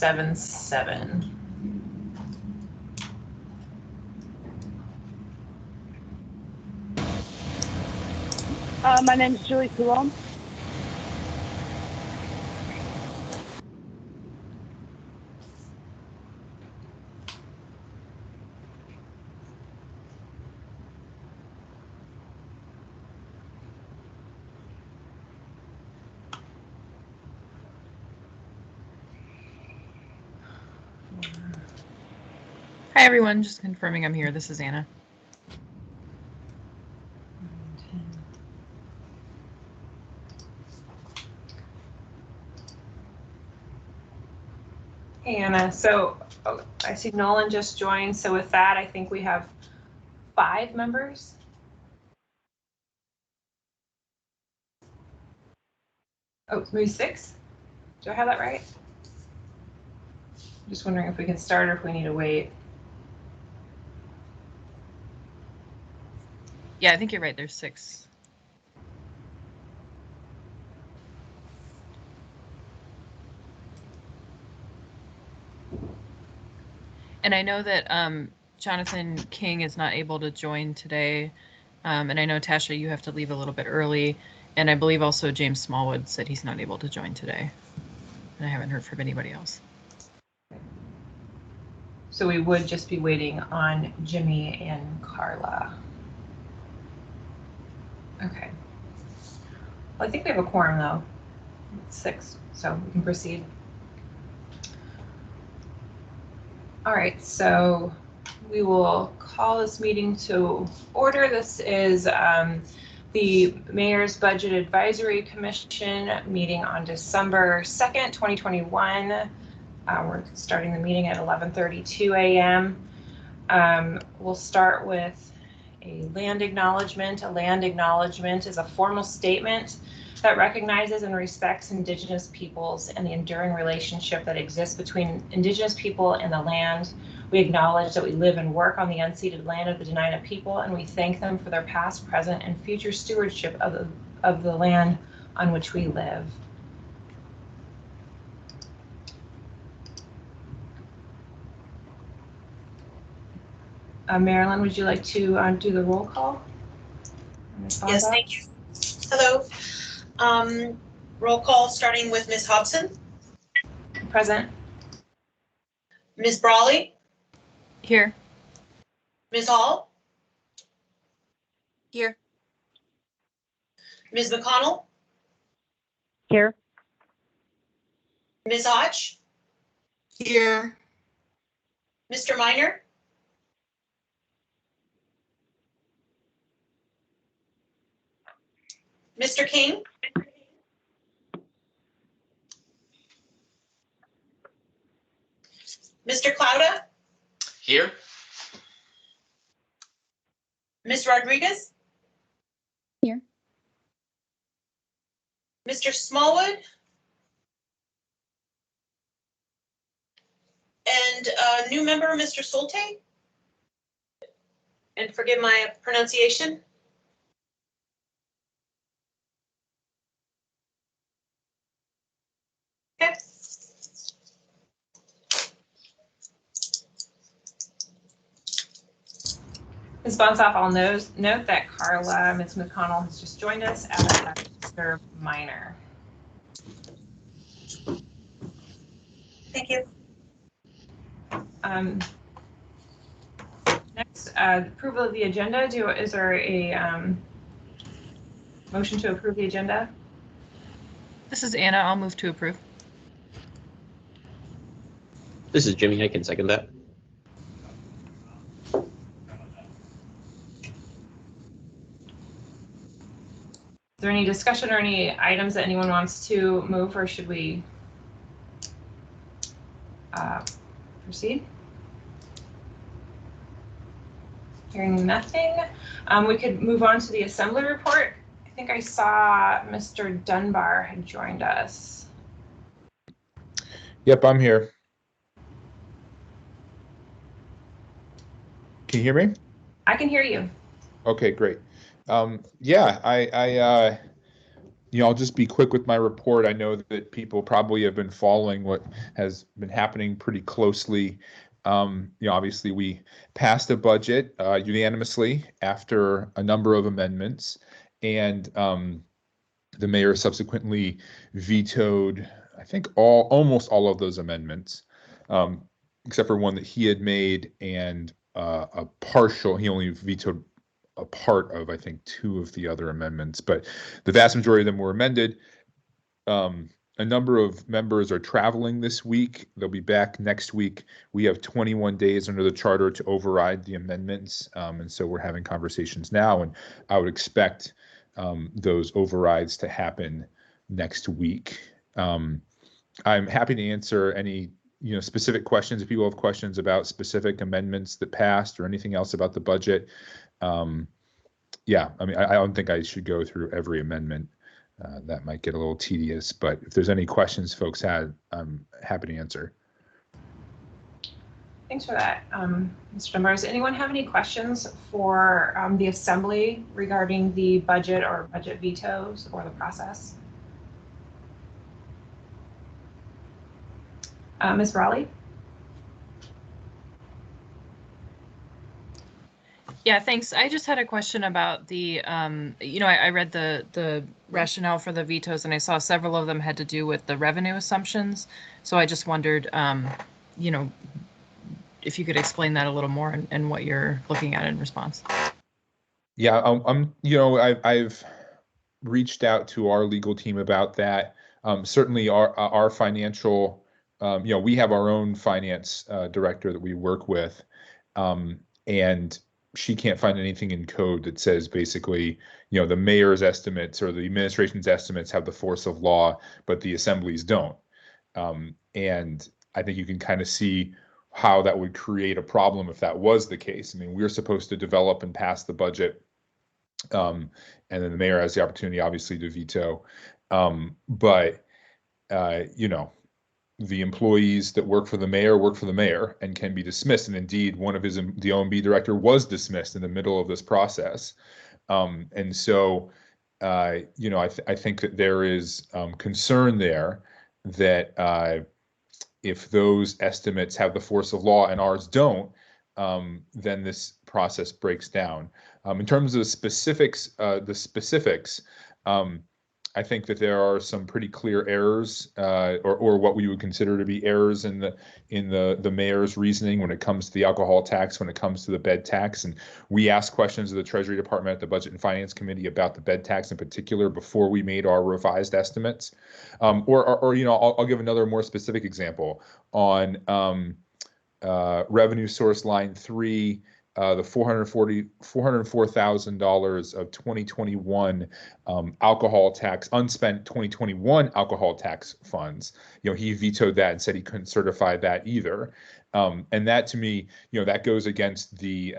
977. My name is Julie Coulomb. Hi, everyone. Just confirming I'm here. This is Anna. Hey, Anna. So I see Nolan just joined. So with that, I think we have 5 members. Oh, maybe 6? Do I have that right? I'm just wondering if we can start or if we need to wait. Yeah, I think you're right. There's 6. And I know that Jonathan King is not able to join today. And I know, Tasha, you have to leave a little bit early. And I believe also James Smallwood said he's not able to join today. And I haven't heard from anybody else. So we would just be waiting on Jimmy and Carla. Okay. Well, I think we have a quorum though. It's 6, so we can proceed. All right, so we will call this meeting to order. This is the Mayor's Budget Advisory Commission meeting on December 2nd, 2021. We're starting the meeting at 11:32 a.m. We'll start with a land acknowledgement. A land acknowledgement is a formal statement that recognizes and respects Indigenous peoples and the enduring relationship that exists between Indigenous people and the land. We acknowledge that we live and work on the unceded land of the Dena'ina people, and we thank them for their past, present, and future stewardship of the land on which we live. Marilyn, would you like to do the roll call? Yes, thank you. Hello. Roll call starting with Ms. Hobson. Present. Ms. Brawley. Here. Ms. Hall. Here. Ms. McConnell. Here. Ms. Hodge. Here. Mr. Minor. Mr. King. Mr. Clouda. Here. Ms. Rodriguez. Here. Mr. Smallwood. And a new member, Mr. Solte. And forgive my pronunciation. Okay. Ms. Bonsoff, I'll note that Carla, Ms. McConnell, has just joined us as Mr. Minor. Thank you. Next, approval of the agenda. Is there a motion to approve the agenda? This is Anna. I'll move to approve. This is Jimmy. I can second that. Is there any discussion or any items that anyone wants to move, or should we proceed? Hearing nothing, we could move on to the assembly report. I think I saw Mr. Dunbar had joined us. Yep, I'm here. Can you hear me? I can hear you. Okay, great. Yeah, I I'll just be quick with my report. I know that people probably have been following what has been happening pretty closely. Obviously we passed a budget unanimously after a number of amendments, and the mayor subsequently vetoed, I think, almost all of those amendments, except for one that he had made, and he only vetoed a part of, I think, 2 of the other amendments, but the vast majority of them were amended. A number of members are traveling this week. They'll be back next week. We have 21 days under the charter to override the amendments, and so we're having conversations now, and I would expect those overrides to happen next week. I'm happy to answer any specific questions if people have questions about specific amendments that passed or anything else about the budget. Yeah, I mean, I don't think I should go through every amendment. That might get a little tedious, but if there's any questions folks had, I'm happy to answer. Thanks for that, Mr. Dunbar. Does anyone have any questions for the Assembly regarding the budget or budget vetoes or the process? Ms. Raleigh? Yeah, thanks. I just had a question about the, I read the rationale for the vetoes, and I saw several of them had to do with the revenue assumptions. So I just wondered, if you could explain that a little more and what you're looking at in response. Yeah, I've reached out to our legal team about that. Certainly our financial, we have our own finance director that we work with, and she can't find anything in code that says basically, the mayor's estimates or the administration's estimates have the force of law, but the assemblies don't. And I think you can kind of see how that would create a problem if that was the case. I mean, we're supposed to develop and pass the budget, and then the mayor has the opportunity, obviously, to veto. But the employees that work for the mayor and can be dismissed. And indeed, one of the OMB director was dismissed in the middle of this process. And so, I think that there is concern there that if those estimates have the force of law and ours don't, then this process breaks down. In terms of the specifics, I think that there are some pretty clear errors, or what we would consider to be errors in the mayor's reasoning when it comes to the alcohol tax, when it comes to the bed tax. And we asked questions of the Treasury Department at the Budget and Finance Committee about the bed tax in particular before we made our revised estimates. I'll give another more specific example on revenue source line 3. The $404,000 of 2021 alcohol tax, unspent 2021 alcohol tax funds. He vetoed that and said he couldn't certify that either. And that, to me, that goes against the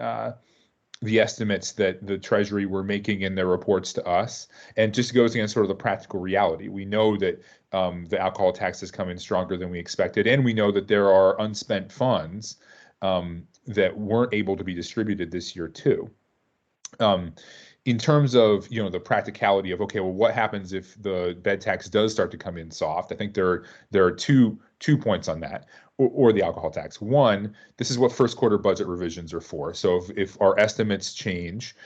estimates that the Treasury were making in their reports to us, and just goes against sort of the practical reality. We know that the alcohol tax has come in stronger than we expected, and we know that there are unspent funds that weren't able to be distributed this year too. In terms of the practicality of, okay, well, what happens if the bed tax does start to come in soft? I think there are two points on that, or the alcohol tax. One, this is what first quarter budget revisions are for. So if our estimates change,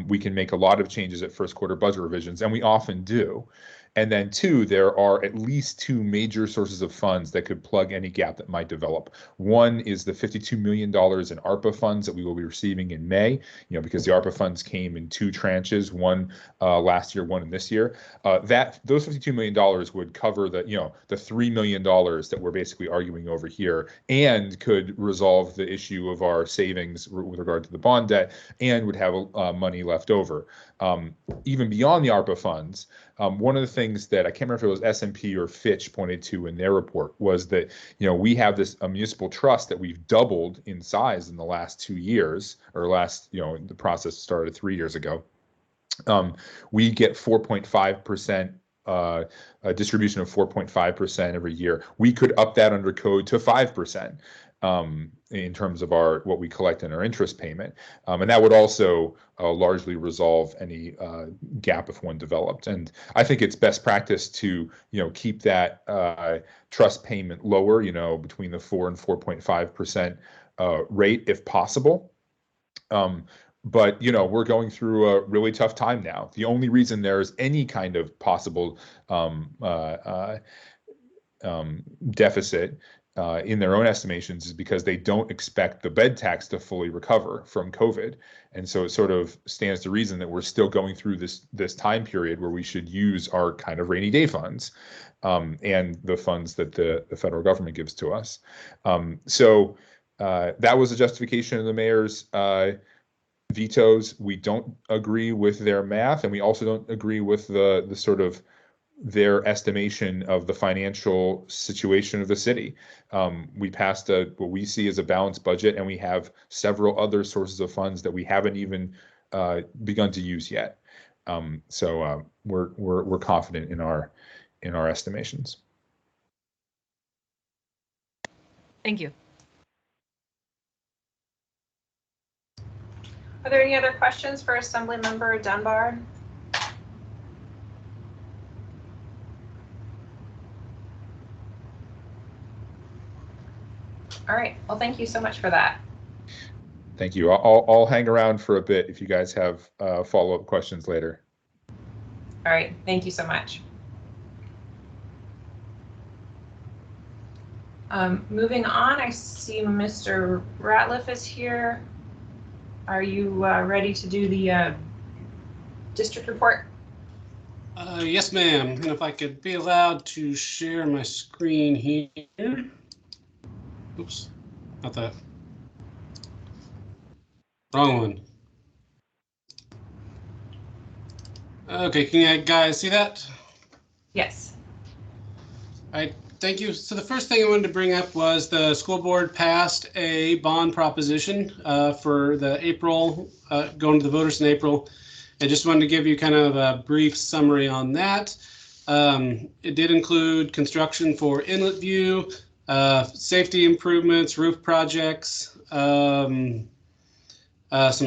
we can make a lot of changes at first quarter budget revisions, and we often do. And then 2, there are at least 2 major sources of funds that could plug any gap that might develop. One is the $52 million in ARPA funds that we will be receiving in May, because the ARPA funds came in 2 tranches, one last year, one in this year. Those $52 million would cover the $3 million that we're basically arguing over here, and could resolve the issue of our savings with regard to the bond debt, and would have money left over. Even beyond the ARPA funds, one of the things that I can't remember if it was S&P or Fitch pointed to in their report was that we have this municipal trust that we've doubled in size in the last 2 years, or the process started 3 years ago. We get 4.5%. A distribution of 4.5% every year. We could up that under code to 5%. in terms of what we collect in our interest payment, and that would also largely resolve any gap if one developed. And I think it's best practice to keep that trust payment lower, between the 4 and 4.5% rate if possible. But we're going through a really tough time now. The only reason there's any kind of possible deficit in their own estimations is because they don't expect the bed tax to fully recover from COVID. And so it sort of stands to reason that we're still going through this time period where we should use our kind of rainy day funds and the funds that the federal government gives to us. So that was the justification of the mayor's vetoes. We don't agree with their math, and we also don't agree with the sort of their estimation of the financial situation of the city. We passed what we see as a balanced budget, and we have several other sources of funds that we haven't even begun to use yet. So we're confident in our estimations. Thank you. Are there any other questions for Assemblymember Dunbar? All right, well, thank you so much for that. Thank you. I'll hang around for a bit if you guys have follow-up questions later. All right, thank you so much. Moving on, I see Mr. Ratliff is here. Are you ready to do the district report? Yes, ma'am. And if I could be allowed to share my screen here. Oops, not that. Wrong one. Okay, can you guys see that? Yes. All right, thank you. So the first thing I wanted to bring up was the school board passed a bond proposition for the April, going to the voters in April. I just wanted to give you kind of a brief summary on that. It did include construction for Inlet View, safety improvements, roof projects, some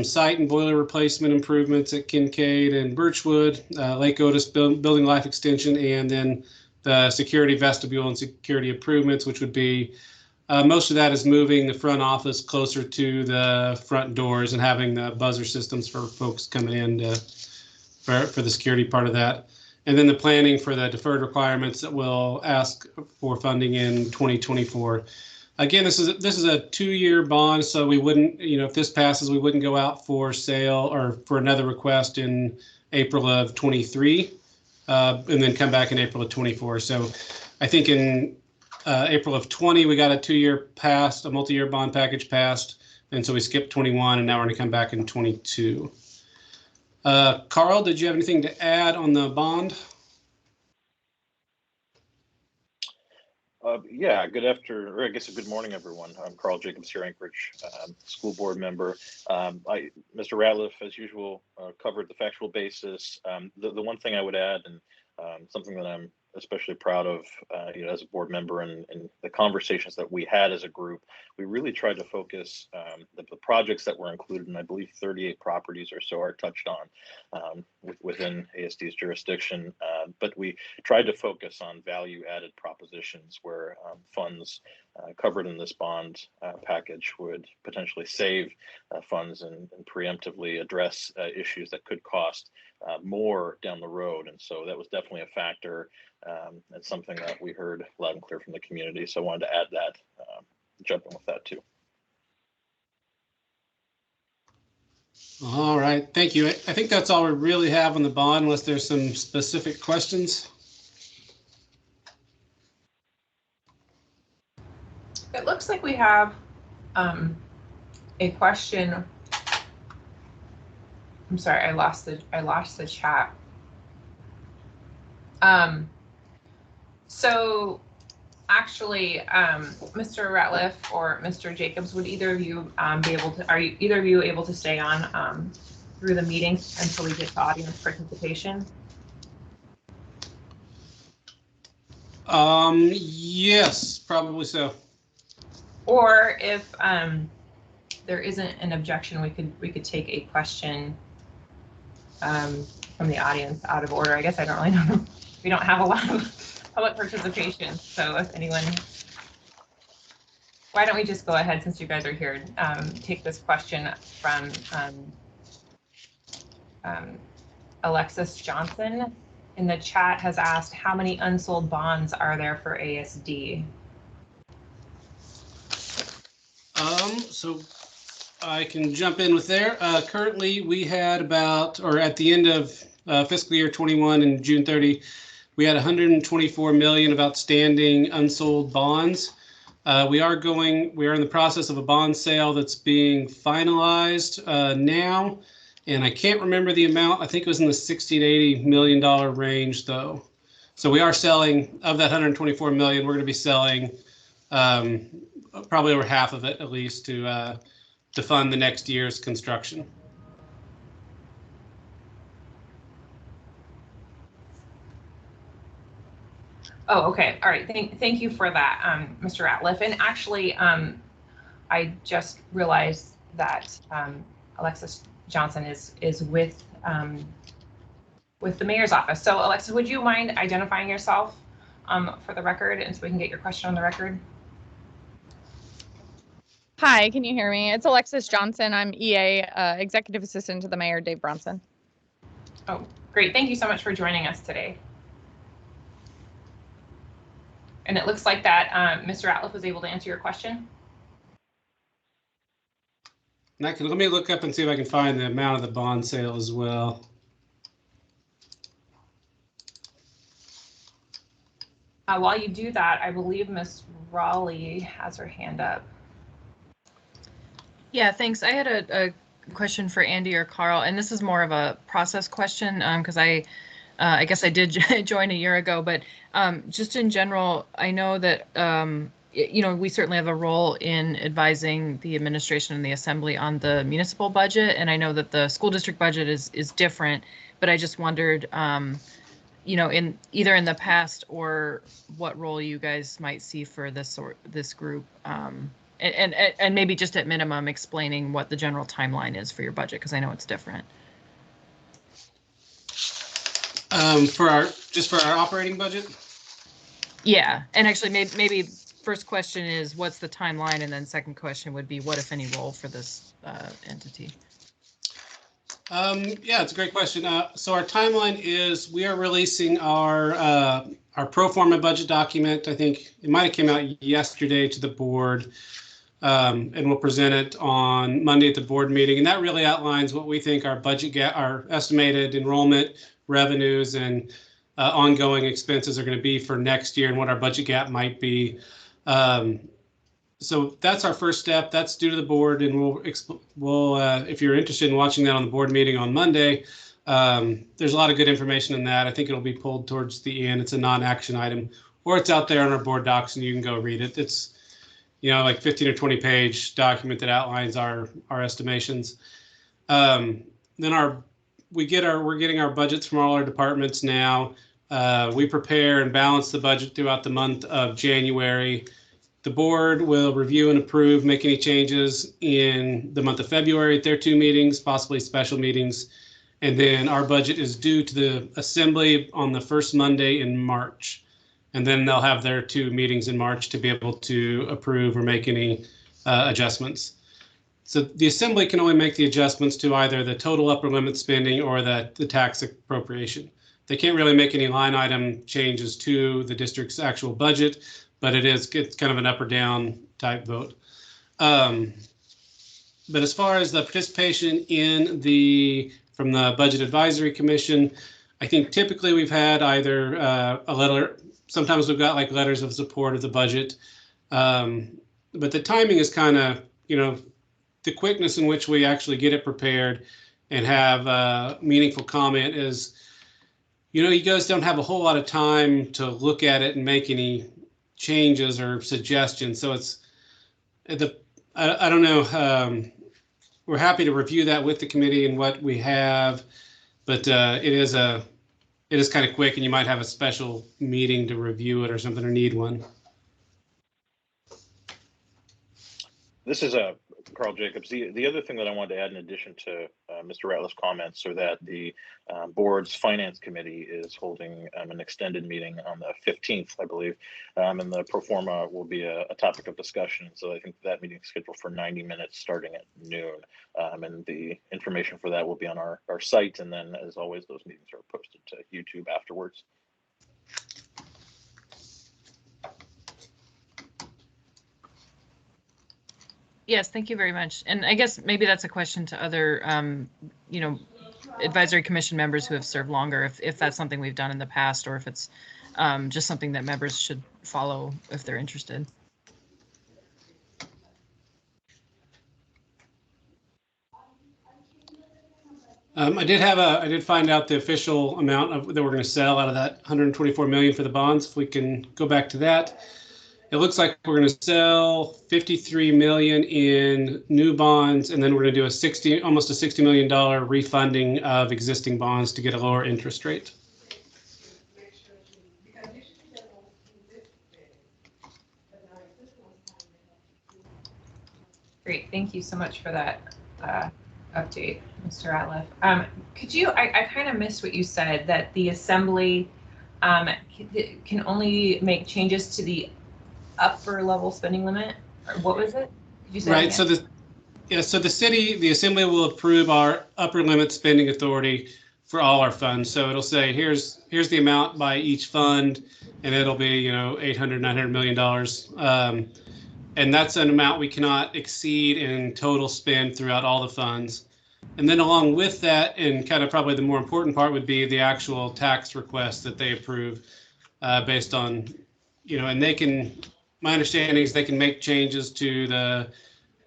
site and boiler replacement improvements at Kincaid and Birchwood, Lake Otis building life extension, and then the security vestibule and security improvements, which would be most of that is moving the front office closer to the front doors and having the buzzer systems for folks coming in for the security part of that. And then the planning for the deferred requirements that will ask for funding in 2024. Again, this is a 2-year bond, so we wouldn't, if this passes, we wouldn't go out for sale or for another request in April of 23, and then come back in April of 24. So I think in April of 20, we got a 2-year passed, a multi-year bond package passed, and so we skipped 21, and now we're going to come back in 22. Carl, did you have anything to add on the bond? Yeah, good morning, everyone. I'm Carl Jacobs here, Anchorage school board member. Mr. Ratliff, as usual, covered the factual basis. The one thing I would add, and something that I'm especially proud of, as a board member and the conversations that we had as a group, we really tried to focus the projects that were included, and I believe 38 properties or so are touched on within ASD's jurisdiction. But we tried to focus on value-added propositions where funds covered in this bond package would potentially save funds and preemptively address issues that could cost more down the road. And so that was definitely a factor. It's something that we heard loud and clear from the community. So I wanted to add that, jump in with that too. All right, thank you. I think that's all we really have on the bond, unless there's some specific questions. It looks like we have a question. I'm sorry, I lost the chat. So actually, Mr. Ratliff or Mr. Jacobs, would either of you are either of you able to stay on through the meeting until we get to audience participation? Yes, probably so. Or if there isn't an objection, we could take a question from the audience out of order. I guess I don't really know. We don't have a lot of public participation, so if anyone, why don't we just go ahead, since you guys are here, take this question from Alexis Johnson in the chat has asked, how many unsold bonds are there for ASD? So I can jump in with there. Currently, we had about, or at the end of fiscal year 21 and June 30, we had 124 million of outstanding unsold bonds. We are in the process of a bond sale that's being finalized now, and I can't remember the amount. I think it was in the $60 to $80 million range, though. So we are selling, of that 124 million, we're going to be selling probably over half of it, at least, to fund the next year's construction. Oh, okay. All right. Thank you for that, Mr. Ratliff. And actually, I just realized that Alexis Johnson is with the mayor's office. So, Alexis, would you mind identifying yourself for the record, and so we can get your question on the record? Hi, can you hear me? It's Alexis Johnson. I'm EA, Executive Assistant to the Mayor, Dave Bronson. Oh, great. Thank you so much for joining us today. And it looks like that Mr. Ratliff was able to answer your question. And let me look up and see if I can find the amount of the bond sale as well. While you do that, I believe Ms. Raleigh has her hand up. Yeah, thanks. I had a question for Andy or Carl, and this is more of a process question because I guess I did join a year ago, but just in general, I know that, we certainly have a role in advising the administration and the assembly on the municipal budget. And I know that the school district budget is different, but I just wondered, in either in the past or what role you guys might see for this group. And maybe just at minimum explaining what the general timeline is for your budget, because I know it's different. For our operating budget? Yeah, and actually maybe first question is what's the timeline, and then second question would be what, if any, role for this entity? Yeah, it's a great question. So our timeline is we are releasing our pro forma budget document. I think it might have came out yesterday to the board, and we'll present it on Monday at the board meeting. And that really outlines what we think our budget gap, our estimated enrollment, revenues, and ongoing expenses are going to be for next year, and what our budget gap might be. So that's our first step. That's due to the board, and we'll if you're interested in watching that on the board meeting on Monday, there's a lot of good information in that. I think it'll be pulled towards the end. It's a non-action item, or it's out there on our board docs, and you can go read it. It's like 15 or 20 page document that outlines our estimations. Then we're getting our budgets from all our departments now. We prepare and balance the budget throughout the month of January. The board will review and approve, make any changes in the month of February at their 2 meetings, possibly special meetings. And then our budget is due to the assembly on the first Monday in March. And then they'll have their 2 meetings in March to be able to approve or make any adjustments. So the assembly can only make the adjustments to either the total upper limit spending or the tax appropriation. They can't really make any line item changes to the district's actual budget, but it's kind of an up or down type vote. But as far as the participation from the Budget Advisory Commission, I think typically we've had either a letter, sometimes we've got like letters of support of the budget, but the timing is kind of, the quickness in which we actually get it prepared and have meaningful comment is, you guys don't have a whole lot of time to look at it and make any changes or suggestions. So I don't know. We're happy to review that with the committee and what we have, but it is kind of quick, and you might have a special meeting to review it or something, or need one. This is Carl Jacobs. The other thing that I wanted to add in addition to Mr. Ratliff's comments are that the board's finance committee is holding an extended meeting on the 15th, I believe, and the pro forma will be a topic of discussion. So I think that meeting is scheduled for 90 minutes starting at noon, and the information for that will be on our site. And then, as always, those meetings are posted to YouTube afterwards. Yes, thank you very much. And I guess maybe that's a question to other, advisory commission members who have served longer, if that's something we've done in the past, or if it's just something that members should follow if they're interested. I did find out the official amount that we're going to sell out of that 124 million for the bonds. If we can go back to that. It looks like we're going to sell 53 million in new bonds, and then we're going to do almost a $60 million refunding of existing bonds to get a lower interest rate. Great, thank you so much for that update, Mr. Ratliff. Could you, I kind of missed what you said, that the assembly can only make changes to the upper level spending limit, or what was it? Could you say right. So the assembly will approve our upper limit spending authority for all our funds. So it'll say here's the amount by each fund, and it'll be $800-900 million, and that's an amount we cannot exceed in total spend throughout all the funds. And then along with that, and kind of probably the more important part would be the actual tax request that they approve based on, and they can. My understanding is they can make changes to the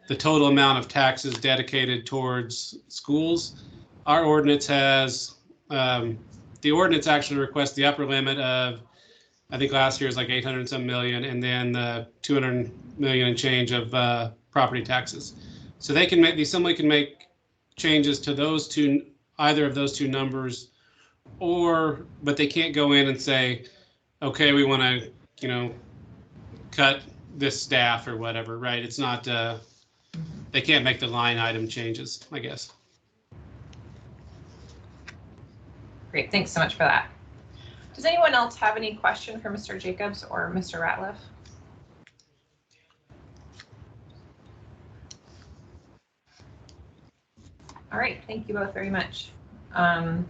total amount of taxes dedicated towards schools. Our ordinance has, the ordinance actually requests the upper limit of, I think last year was like 800 some million, and then the 200 million and change of property taxes. So they can the assembly can make changes to either of those two numbers, but they can't go in and say, okay, we want to, cut this staff or whatever, right? It's not, they can't make the line item changes, I guess. Great, thanks so much for that. Does anyone else have any question for Mr. Jacobs or Mr. Ratliff? All right, thank you both very much. The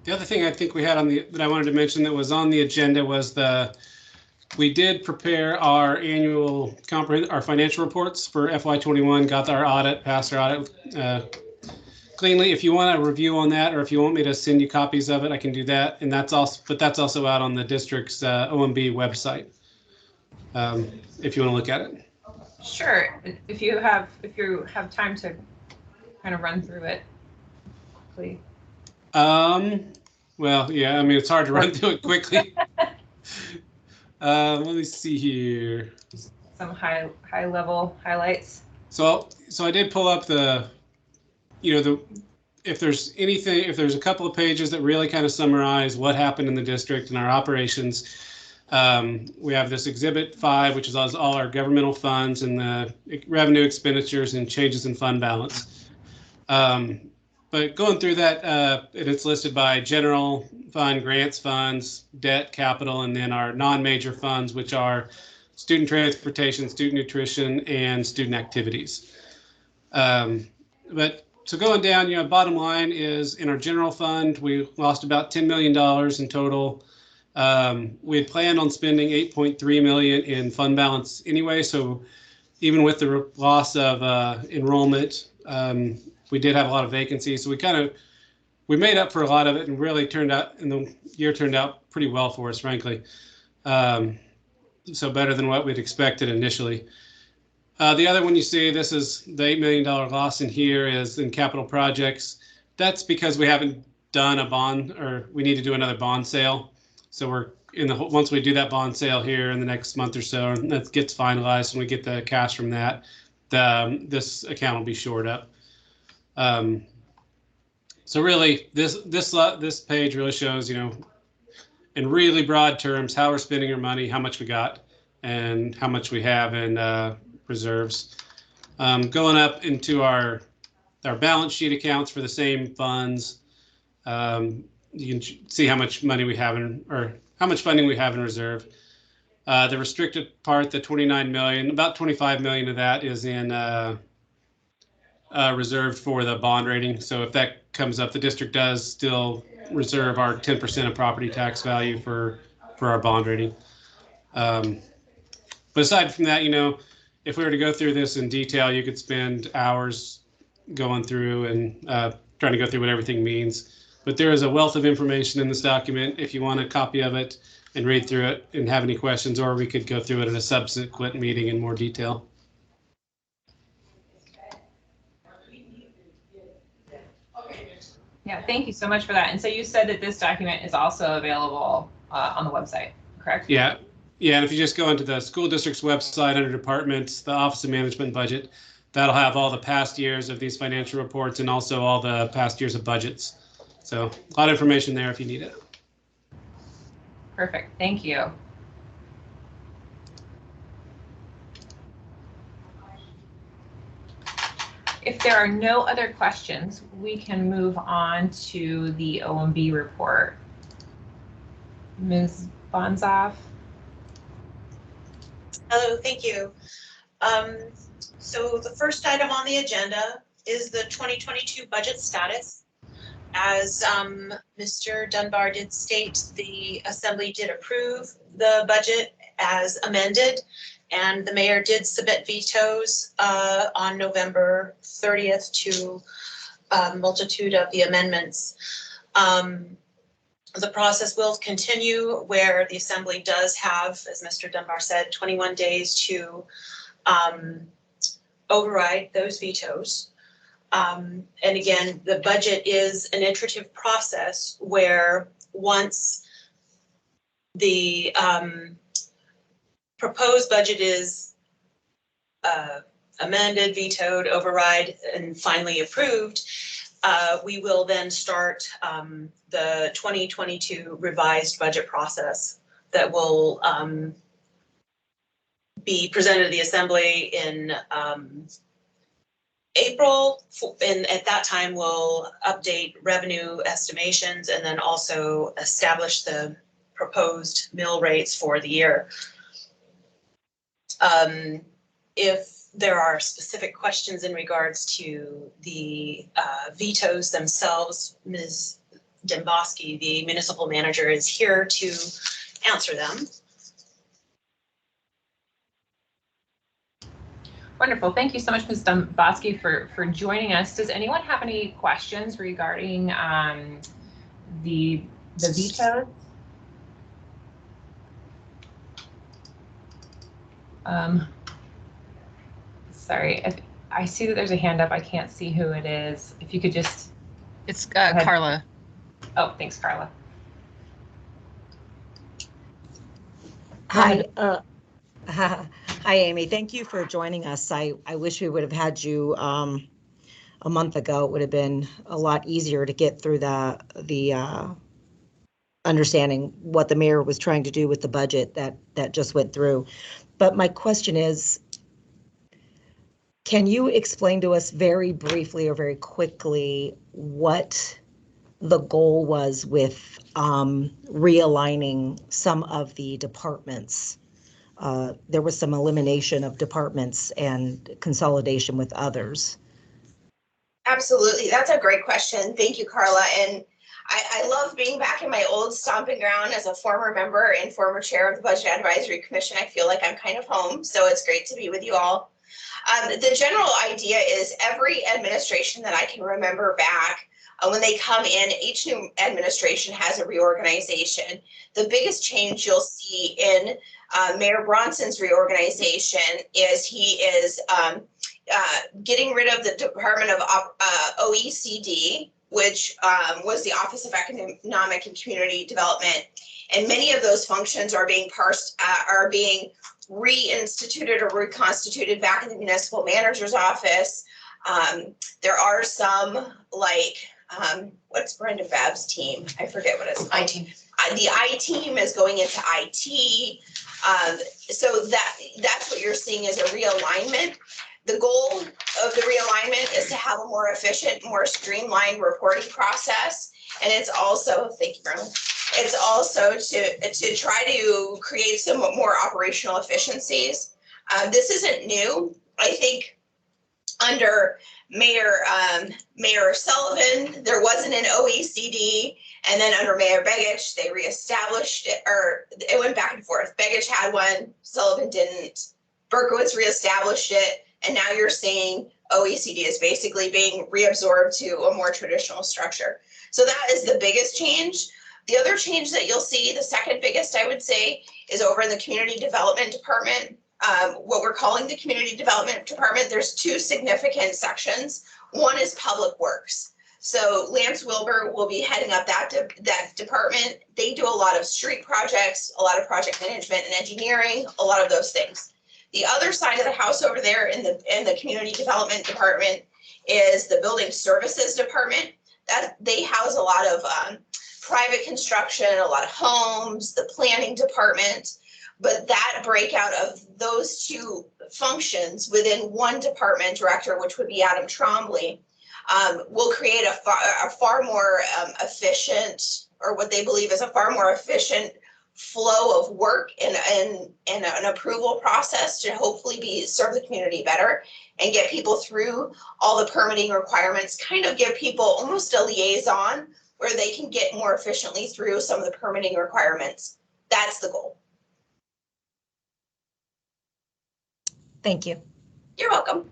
other thing I think we had that I wanted to mention that was on the agenda was we did prepare our annual our financial reports for FY21, got our audit, passed our audit cleanly. If you want a review on that, or if you want me to send you copies of it, I can do that. And that's also out on the district's OMB website, if you want to look at it. Sure, if you have time to kind of run through it quickly. Well, yeah, I mean, it's hard to run through it quickly. Let me see here. Some high level highlights. So I did pull up if there's a couple of pages that really kind of summarize what happened in the district and our operations. We have this Exhibit 5, which is all our governmental funds and the revenue, expenditures, and changes in fund balance. But going through that, it's listed by general fund, grants funds, debt, capital, and then our non-major funds, which are student transportation, student nutrition, and student activities. So going down, bottom line is in our general fund, we lost about $10 million in total. We had planned on spending $8.3 million in fund balance anyway. So even with the loss of enrollment, we did have a lot of vacancies. So we made up for a lot of it, and really the year turned out pretty well for us, frankly. So better than what we'd expected initially. The other one you see, this is the $8 million loss in here is in capital projects. That's because we haven't done a bond, or we need to do another bond sale. So we're once we do that bond sale here in the next month or so, and that gets finalized and we get the cash from that, this account will be shored up. So really, this page really shows, in really broad terms, how we're spending our money, how much we got, and how much we have in reserves. Going up into our balance sheet accounts for the same funds, you can see how much money we have how much funding we have in reserve. The restricted part, the 29 million, about 25 million of that is in reserved for the bond rating. So if that comes up, the district does still reserve our 10% of property tax value for our bond rating. But aside from that, if we were to go through this in detail, you could spend hours going through and trying to go through what everything means. But there is a wealth of information in this document if you want a copy of it and read through it and have any questions, or we could go through it at a subsequent meeting in more detail. Yeah, thank you so much for that. And so you said that this document is also available on the website, correct? Yeah. Yeah, and if you just go into the school district's website under departments, the Office of Management and Budget, that'll have all the past years of these financial reports and also all the past years of budgets. So a lot of information there if you need it. Perfect, thank you. If there are no other questions, we can move on to the OMB report. Ms. Bonzoff. Hello, thank you. So the first item on the agenda is the 2022 budget status. As Mr. Dunbar did state, the Assembly did approve the budget as amended, and the mayor did submit vetoes on November 30th to a multitude of the amendments. The process will continue where the Assembly does have, as Mr. Dunbar said, 21 days to override those vetoes. And again, the budget is an iterative process where once the proposed budget is amended, vetoed, override, and finally approved, we will then start the 2022 revised budget process that will be presented to the Assembly in April, and at that time we'll update revenue estimations and then also establish the proposed mill rates for the year. If there are specific questions in regards to the vetoes themselves, Ms. Demboski, the municipal manager, is here to answer them. Wonderful. Thank you so much, Ms. Demboski, for joining us. Does anyone have any questions regarding the vetoes? Sorry, if I see that there's a hand up. I can't see who it is. If you could just. It's Carla. Oh, thanks, Carla. Hi. Hi, Amy. Thank you for joining us. I wish we would have had you a month ago. It would have been a lot easier to get through the understanding what the mayor was trying to do with the budget that just went through. But my question is, can you explain to us very briefly or very quickly what the goal was with realigning some of the departments? There was some elimination of departments and consolidation with others. Absolutely. That's a great question. Thank you, Carla. And I love being back in my old stomping ground as a former member and former chair of the Budget Advisory Commission. I feel like I'm kind of home, so it's great to be with you all. The general idea is every administration that I can remember back, when they come in, each new administration has a reorganization. The biggest change you'll see in Mayor Bronson's reorganization is he is getting rid of the Department of OECD, which was the Office of Economic and Community Development. And many of those functions are being reinstituted or reconstituted back in the municipal manager's office. There are some like, what's Brenda Babb's team? I forget what it's called. I-team. The I-team is going into IT. So that's what you're seeing is a realignment. The goal of the realignment is to have a more efficient, more streamlined reporting process. And it's also, thank you, Brennan. It's also to try to create some more operational efficiencies. This isn't new. I think under Mayor Sullivan, there wasn't an OECD, and then under Mayor Begich, they reestablished it, or it went back and forth. Begich had one, Sullivan didn't. Berkowitz reestablished it, and now you're seeing OECD is basically being reabsorbed to a more traditional structure. So that is the biggest change. The other change that you'll see, the second biggest, I would say, is over in the Community Development Department. What we're calling the Community Development Department, there's two significant sections. One is Public Works. So Lance Wilbur will be heading up that department. They do a lot of street projects, a lot of project management and engineering, a lot of those things. The other side of the house over there in the Community Development Department is the Building Services Department. That they house a lot of private construction, a lot of homes, the planning department. But that breakout of those two functions within one department director, which would be Adam Trombley, will create a far more efficient, or what they believe is a far more efficient flow of work and an approval process to hopefully serve the community better and get people through all the permitting requirements, kind of give people almost a liaison where they can get more efficiently through some of the permitting requirements. That's the goal. Thank you. You're welcome.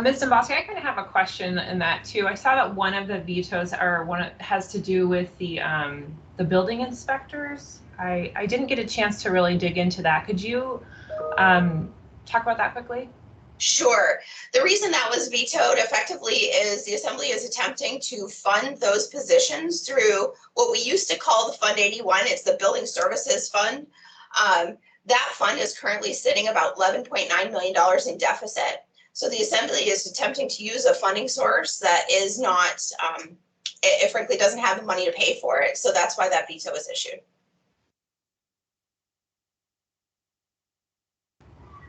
Ms. Domboski, I kind of have a question in that too. I saw that one of the vetoes has to do with the building inspectors. I didn't get a chance to really dig into that. Could you talk about that quickly? Sure. The reason that was vetoed effectively is the Assembly is attempting to fund those positions through what we used to call the Fund 81. It's the Building Services Fund. That fund is currently sitting about $11.9 million in deficit. So the Assembly is attempting to use a funding source that is not, it frankly doesn't have the money to pay for it. So that's why that veto was issued.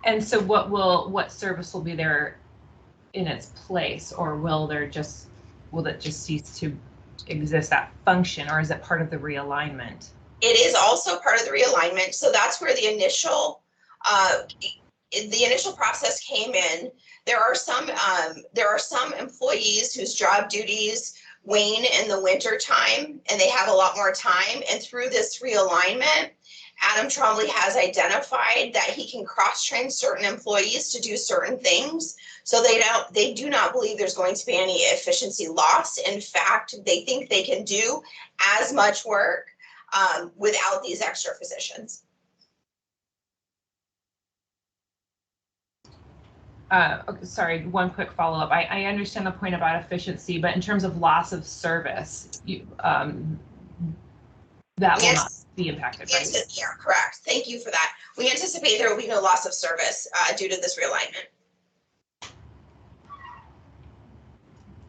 And so what service will be there in its place, or will it just cease to exist, that function, or is it part of the realignment? It is also part of the realignment. So that's where the initial process came in. There are some employees whose job duties wane in the winter time and they have a lot more time. And through this realignment, Adam Trombley has identified that he can cross-train certain employees to do certain things. So they do not believe there's going to be any efficiency loss. In fact, they think they can do as much work without these extra physicians. Okay, sorry, one quick follow-up. I understand the point about efficiency, but in terms of loss of service, that will not be impacted, right? Yeah, correct. Thank you for that. We anticipate there will be no loss of service due to this realignment.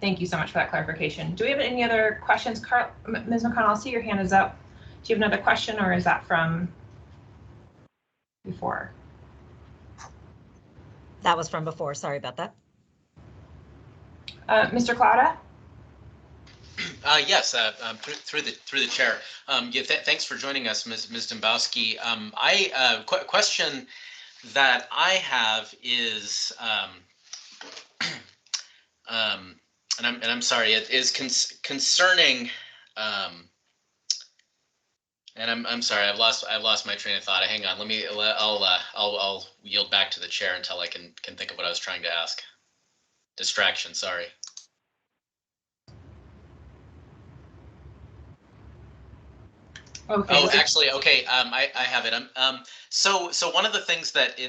Thank you so much for that clarification. Do we have any other questions? Ms. McConnell, I see your hand is up. Do you have another question, or is that from before? That was from before. Sorry about that. Mr. Clauda? Yes, through the chair. Yeah, thanks for joining us, Ms. Domboski. Question that I have is, and I'm sorry, it is concerning. And I'm sorry, I've lost my train of thought. Hang on, I'll yield back to the chair until I can think of what I was trying to ask. Distraction, sorry. Okay. Oh, actually, okay. I have it. So one of the things that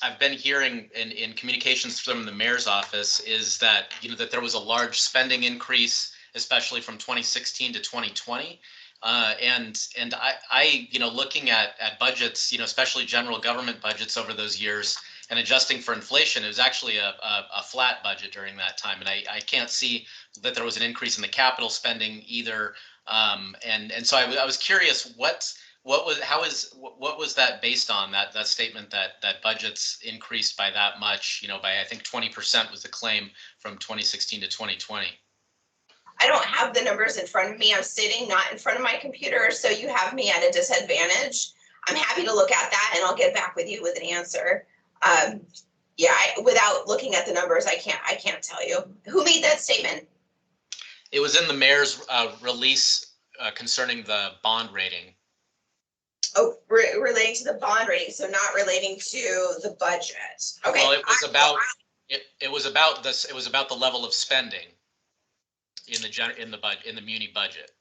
I've been hearing in communications from the mayor's office is that that there was a large spending increase, especially from 2016 to 2020. And I looking at budgets, especially general government budgets over those years and adjusting for inflation, it was actually a flat budget during that time. And I can't see that there was an increase in the capital spending either. And so I was curious, what what was that based on, that statement that budgets increased by that much, by I think 20% was the claim from 2016 to 2020? I don't have the numbers in front of me. I'm sitting not in front of my computer, so you have me at a disadvantage. I'm happy to look at that and I'll get back with you with an answer. Yeah, without looking at the numbers, I can't tell you. Who made that statement? It was in the mayor's release concerning the bond rating. Oh, relating to the bond rating, so not relating to the budget. Okay. Well, it was about it was about this. It was about the level of spending in the muni budget.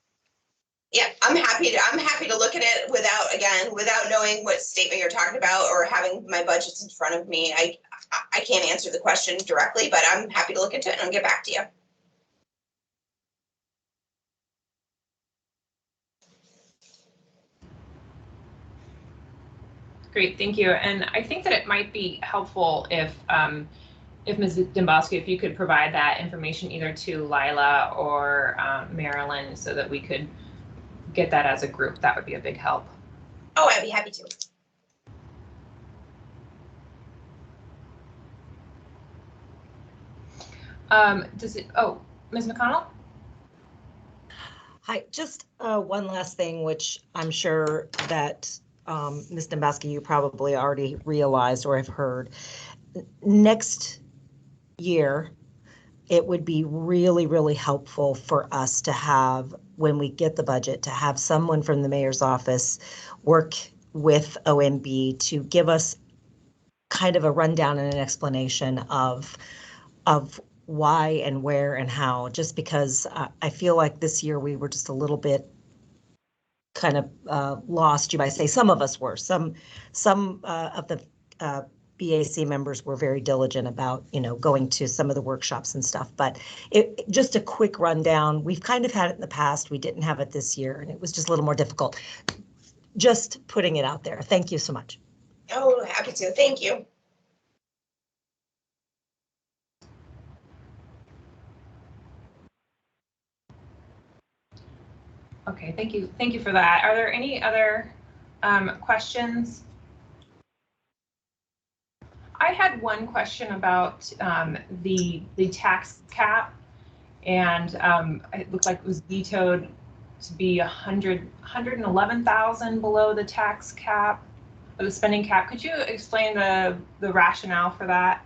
Yeah, I'm happy to look at it without knowing what statement you're talking about or having my budgets in front of me. I can't answer the question directly, but I'm happy to look into it and I'll get back to you. Great, thank you. And I think that it might be helpful if Ms. Dembowski, if you could provide that information either to Lila or Marilyn so that we could get that as a group, that would be a big help. Oh, I'd be happy to. Ms. McConnell? Hi, just one last thing, which I'm sure that Ms. Dembowski, you probably already realized or have heard. Next year, it would be really, really helpful for us to have, when we get the budget, to have someone from the mayor's office work with OMB to give us kind of a rundown and an explanation of why and where and how, just because I feel like this year we were just a little bit kind of lost, you might say. Some of us were. Some of the BAC members were very diligent about, going to some of the workshops and stuff. But just a quick rundown. We've kind of had it in the past. We didn't have it this year, and it was just a little more difficult. Just putting it out there. Thank you so much. Oh, happy to. Thank you. Okay, thank you. Thank you for that. Are there any other questions? I had one question about the tax cap, and it looked like it was vetoed to be 111,000 below the tax cap, or the spending cap. Could you explain the rationale for that?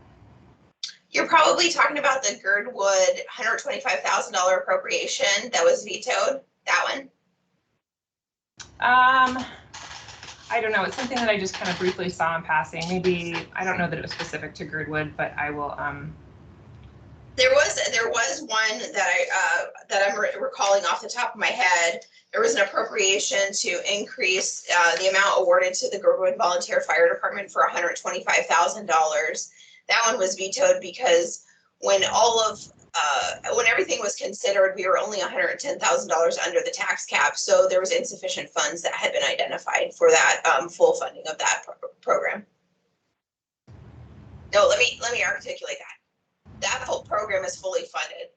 You're probably talking about the Girdwood $125,000 appropriation that was vetoed. That one? I don't know. It's something that I just kind of briefly saw in passing. Maybe, I don't know that it was specific to Girdwood, but I will. There was one that I'm recalling off the top of my head. There was an appropriation to increase the amount awarded to the Girdwood Volunteer Fire Department for $125,000. That one was vetoed because when when everything was considered, we were only $110,000 under the tax cap, so there was insufficient funds that had been identified for that full funding of that program. No, let me articulate that. That whole program is fully funded.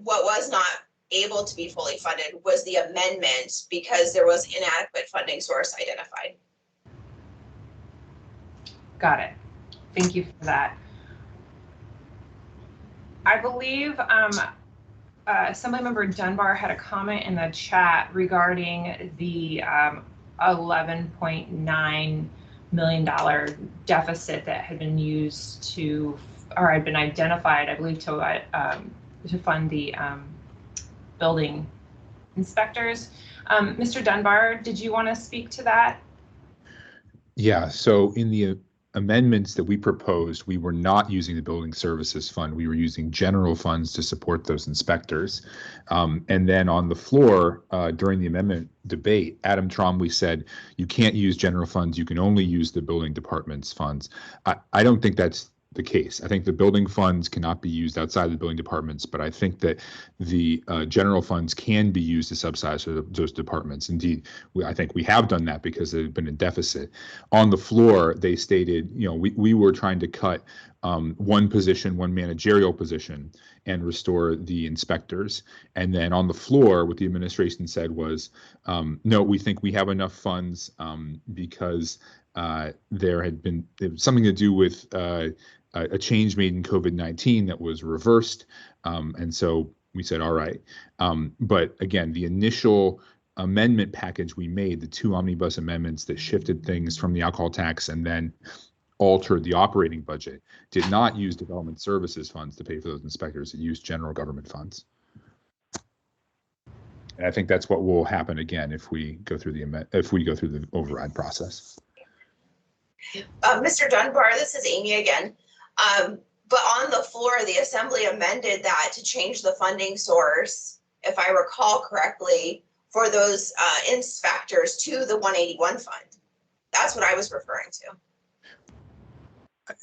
What was not able to be fully funded was the amendment because there was inadequate funding source identified. Got it. Thank you for that. I believe Assemblymember Dunbar had a comment in the chat regarding the $11.9 million deficit that had been used to, or had been identified, I believe, to fund the building inspectors. Mr. Dunbar, did you want to speak to that? Yeah, so in the amendments that we proposed, we were not using the building services fund. We were using general funds to support those inspectors. And then on the floor during the amendment debate, Adam Trombley said, you can't use general funds. You can only use the building department's funds. I don't think that's the case. I think the building funds cannot be used outside the building departments, but I think that the general funds can be used to subsidize those departments. Indeed, I think we have done that because they've been in deficit. On the floor, they stated, we were trying to cut one position, one managerial position, and restore the inspectors. And then on the floor, what the administration said was, no, we think we have enough funds because there had been something to do with a change made in COVID-19 that was reversed. And so we said, all right. But again, the initial amendment package we made, the 2 omnibus amendments that shifted things from the alcohol tax and then altered the operating budget, did not use development services funds to pay for those inspectors. It used general government funds. And I think that's what will happen again if we go through the override process. Mr. Dunbar, this is Amy again. But on the floor, the assembly amended that to change the funding source, if I recall correctly, for those inspectors to the 181 fund. That's what I was referring to.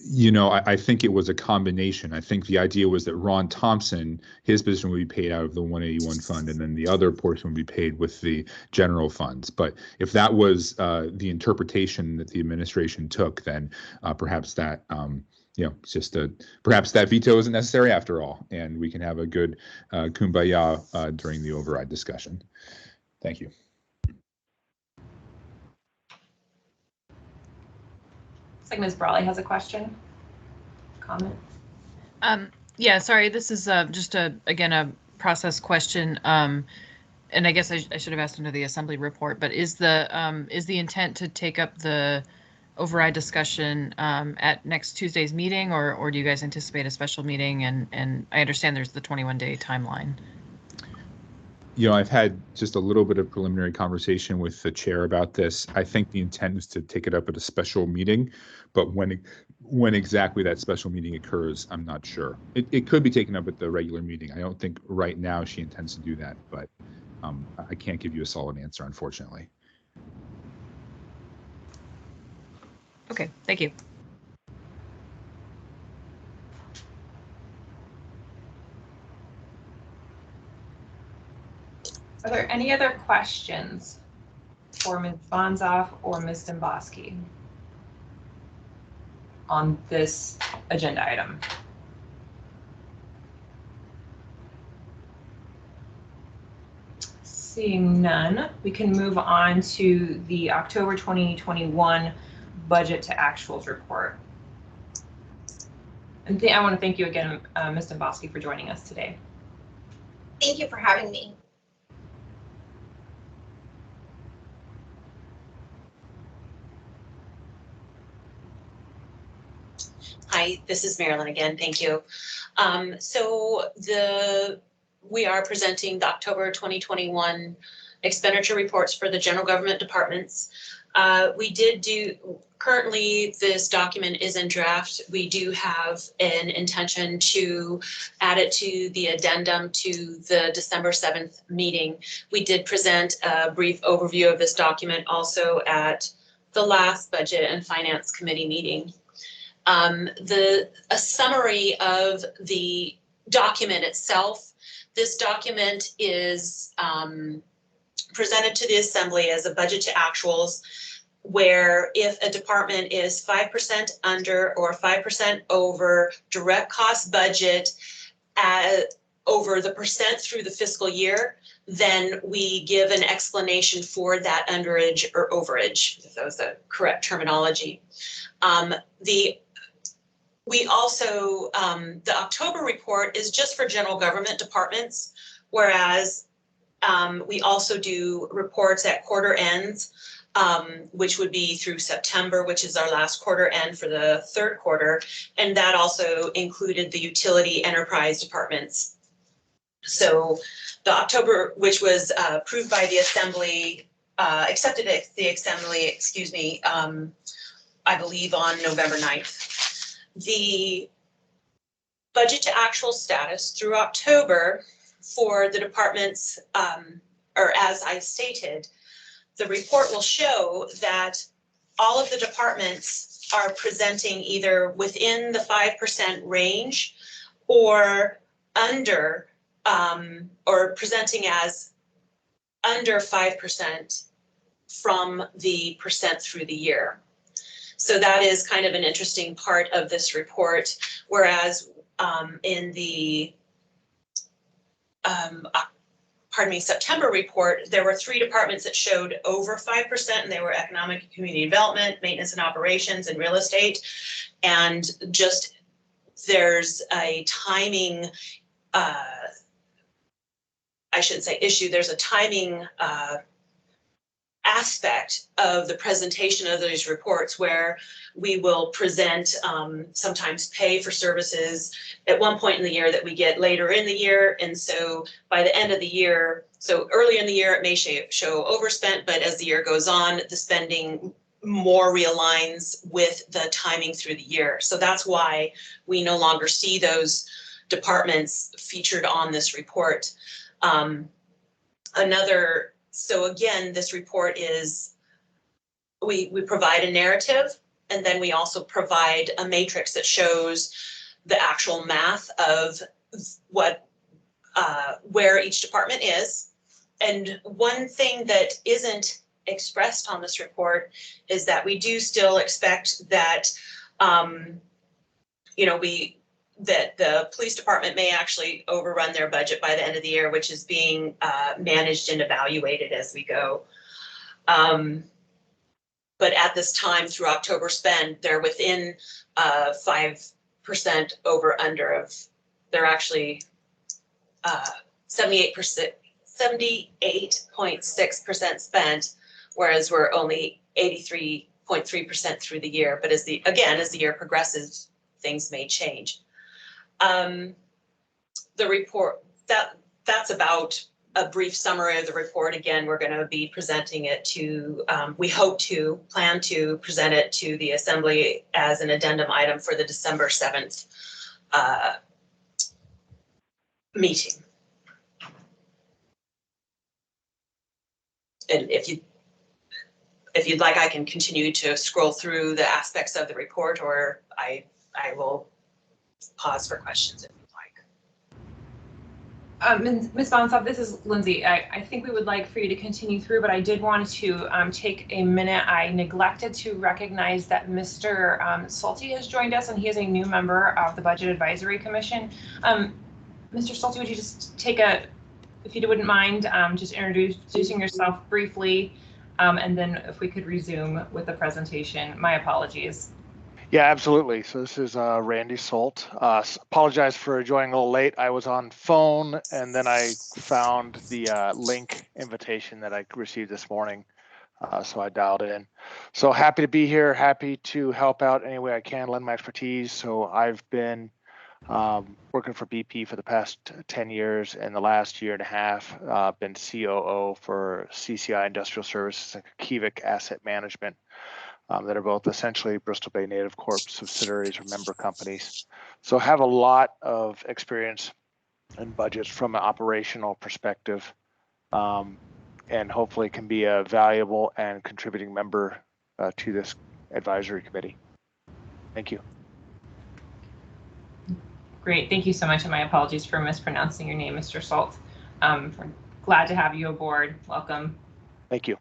You know, I think it was a combination. I think the idea was that Ron Thompson, his position would be paid out of the 181 fund, and then the other portion would be paid with the general funds. But if that was the interpretation that the administration took, then perhaps that, you know, it's just perhaps that veto isn't necessary after all, and we can have a good kumbaya during the override discussion. Thank you. Looks like Ms. Brawley has a question, comment. Yeah, sorry, this is just again a process question. And I guess I should have asked under the assembly report, but is the intent to take up the override discussion at next Tuesday's meeting, or do you guys anticipate a special meeting? And I understand there's the 21-day timeline. You know, I've had just a little bit of preliminary conversation with the chair about this. I think the intent is to take it up at a special meeting, but when exactly that special meeting occurs, I'm not sure. It could be taken up at the regular meeting. I don't think right now she intends to do that, but I can't give you a solid answer, unfortunately. Okay, thank you. Are there any other questions for Ms. Bonzoff or Ms. Domboski on this agenda item? Seeing none, we can move on to the October 2021 budget to actuals report. And I want to thank you again, Ms. Domboski, for joining us today. Thank you for having me. Hi, this is Marilyn again. Thank you. We are presenting the October 2021 expenditure reports for the general government departments. Currently this document is in draft. We do have an intention to add it to the addendum to the December 7th meeting. We did present a brief overview of this document also at the last Budget and Finance Committee meeting. A summary of the document itself. This document is presented to the Assembly as a budget to actuals, where if a department is 5% under or 5% over direct cost budget over the percent through the fiscal year, then we give an explanation for that underage or overage, if that was the correct terminology. We also, the October report is just for general government departments, whereas we also do reports at quarter ends, which would be through September, which is our last quarter end for the third quarter. And that also included the utility enterprise departments. So the October, which was approved by the Assembly, accepted at the Assembly, excuse me, I believe on November 9th. The budget to actual status through October for the departments, or as I stated, the report will show that all of the departments are presenting either within the 5% range or under, or presenting as under 5% from the percent through the year. So that is kind of an interesting part of this report, whereas in the September report, there were 3 departments that showed over 5%, and they were economic and community development, maintenance and operations, and real estate. And just there's a timing, I shouldn't say issue, there's a timing aspect of the presentation of those reports where we will present sometimes pay for services at one point in the year that we get later in the year. And so by the end of the year, so early in the year, it may show overspent, but as the year goes on, the spending more realigns with the timing through the year. So that's why we no longer see those departments featured on this report. So again, this report is, we provide a narrative, and then we also provide a matrix that shows the actual math of what, where each department is. And one thing that isn't expressed on this report is that we do still expect that, that the police department may actually overrun their budget by the end of the year, which is being managed and evaluated as we go. But at this time, through October spend, they're within 5% over under of, they're actually 78.6% spent, whereas we're only 83.3% through the year. But as the year progresses, things may change. The report, that's about a brief summary of the report. Again, we're going to be presenting it to, we plan to present it to the Assembly as an addendum item for the December 7th meeting. And if you'd like, I can continue to scroll through the aspects of the report, or I will pause for questions if you'd like. Ms. Bonsoff, this is Lindsay. I think we would like for you to continue through, but I did want to take a minute. I neglected to recognize that Mr. Sulte has joined us, and he is a new member of the Budget Advisory Commission. Mr. Sulte, would you just take if you wouldn't mind, just introducing yourself briefly, and then if we could resume with the presentation. My apologies. Yeah, absolutely. So this is Randy Solt. Apologize for joining a little late. I was on phone, and then I found the link invitation that I received this morning, so I dialed in. So happy to be here, happy to help out any way I can, lend my expertise. So I've been working for BP for the past 10 years, and the last year and a half been COO for CCI Industrial Services and Kivik Asset Management. That are both essentially Bristol Bay Native Corp subsidiaries or member companies. So have a lot of experience in budgets from an operational perspective, and hopefully can be a valuable and contributing member to this advisory committee. Thank you. Great, thank you so much, and my apologies for mispronouncing your name, Mr. Salt. We're glad to have you aboard. Welcome. Thank you.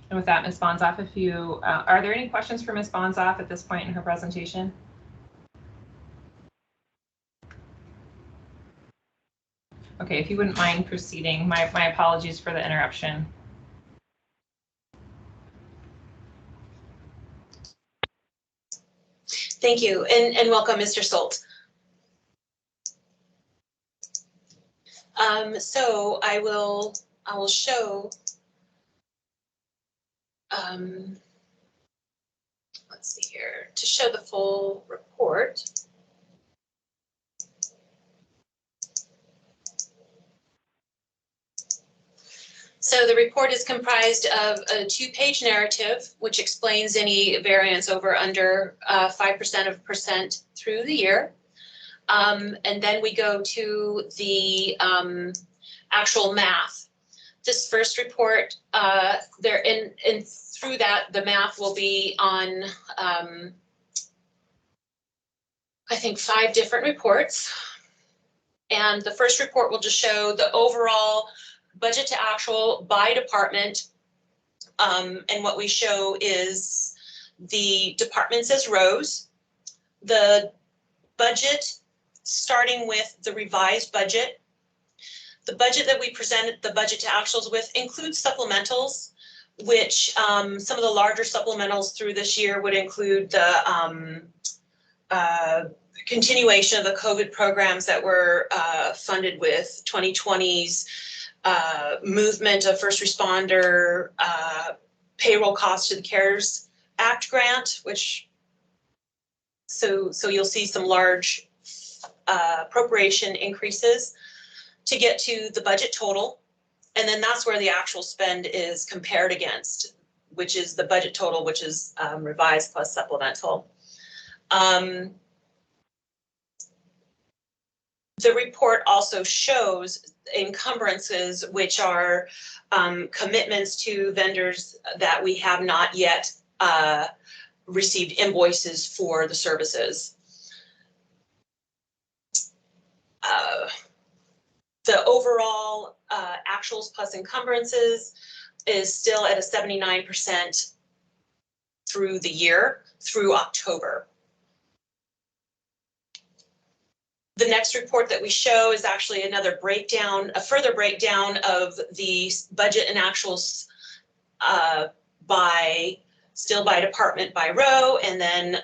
And with that, Ms. Bonsoff, if you, are there any questions for Ms. Bonsoff at this point in her presentation? Okay, if you wouldn't mind proceeding, my apologies for the interruption. Thank you, and welcome, Mr. Solt. So I will show. Let's see here, to show the full report. So the report is comprised of a 2-page narrative, which explains any variance over under 5% through the year. And then we go to the actual math. This first report, through that, the math will be on, I think, 5 different reports. And the first report will just show the overall budget to actual by department. And what we show is the departments as rows, the budget starting with the revised budget. The budget that we presented the budget to actuals with includes supplementals, which some of the larger supplementals through this year would include the continuation of the COVID programs that were funded with 2020's movement of first responder payroll costs to the CARES Act grant, which so you'll see some large appropriation increases to get to the budget total. And then that's where the actual spend is compared against, which is the budget total, which is revised plus supplemental. The report also shows encumbrances, which are commitments to vendors that we have not yet received invoices for the services. The overall actuals plus encumbrances is still at a 79% through the year, through October. The next report that we show is actually another breakdown, a further breakdown of the budget and actuals still by department by row, and then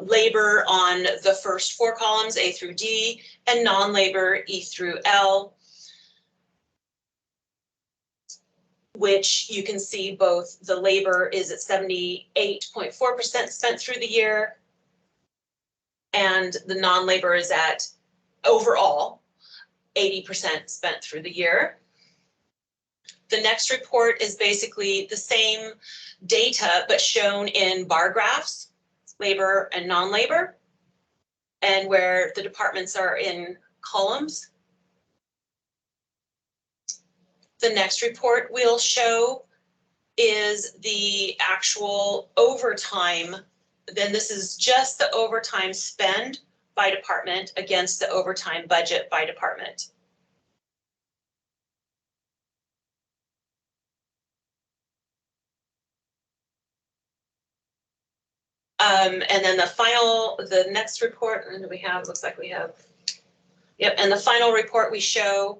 labor on the first 4 columns, A through D, and non-labor, E through L, which you can see both the labor is at 78.4% spent through the year, and the non-labor is at overall 80% spent through the year. The next report is basically the same data, but shown in bar graphs, labor and non-labor, and where the departments are in columns. The next report we'll show is the actual overtime. Then this is just the overtime spend by department against the overtime budget by department. And then the next report, and do we have, looks like we have, yep, and the final report we show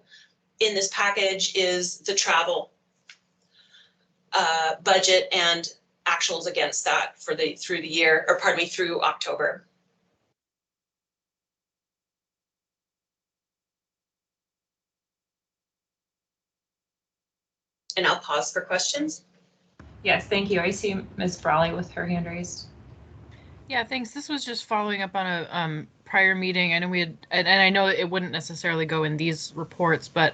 in this package is the travel budget and actuals against that for through the year, or pardon me, through October. And I'll pause for questions. Yes, thank you. I see Ms. Brawley with her hand raised. Yeah, thanks. This was just following up on a prior meeting. I know we had, and I know it wouldn't necessarily go in these reports, but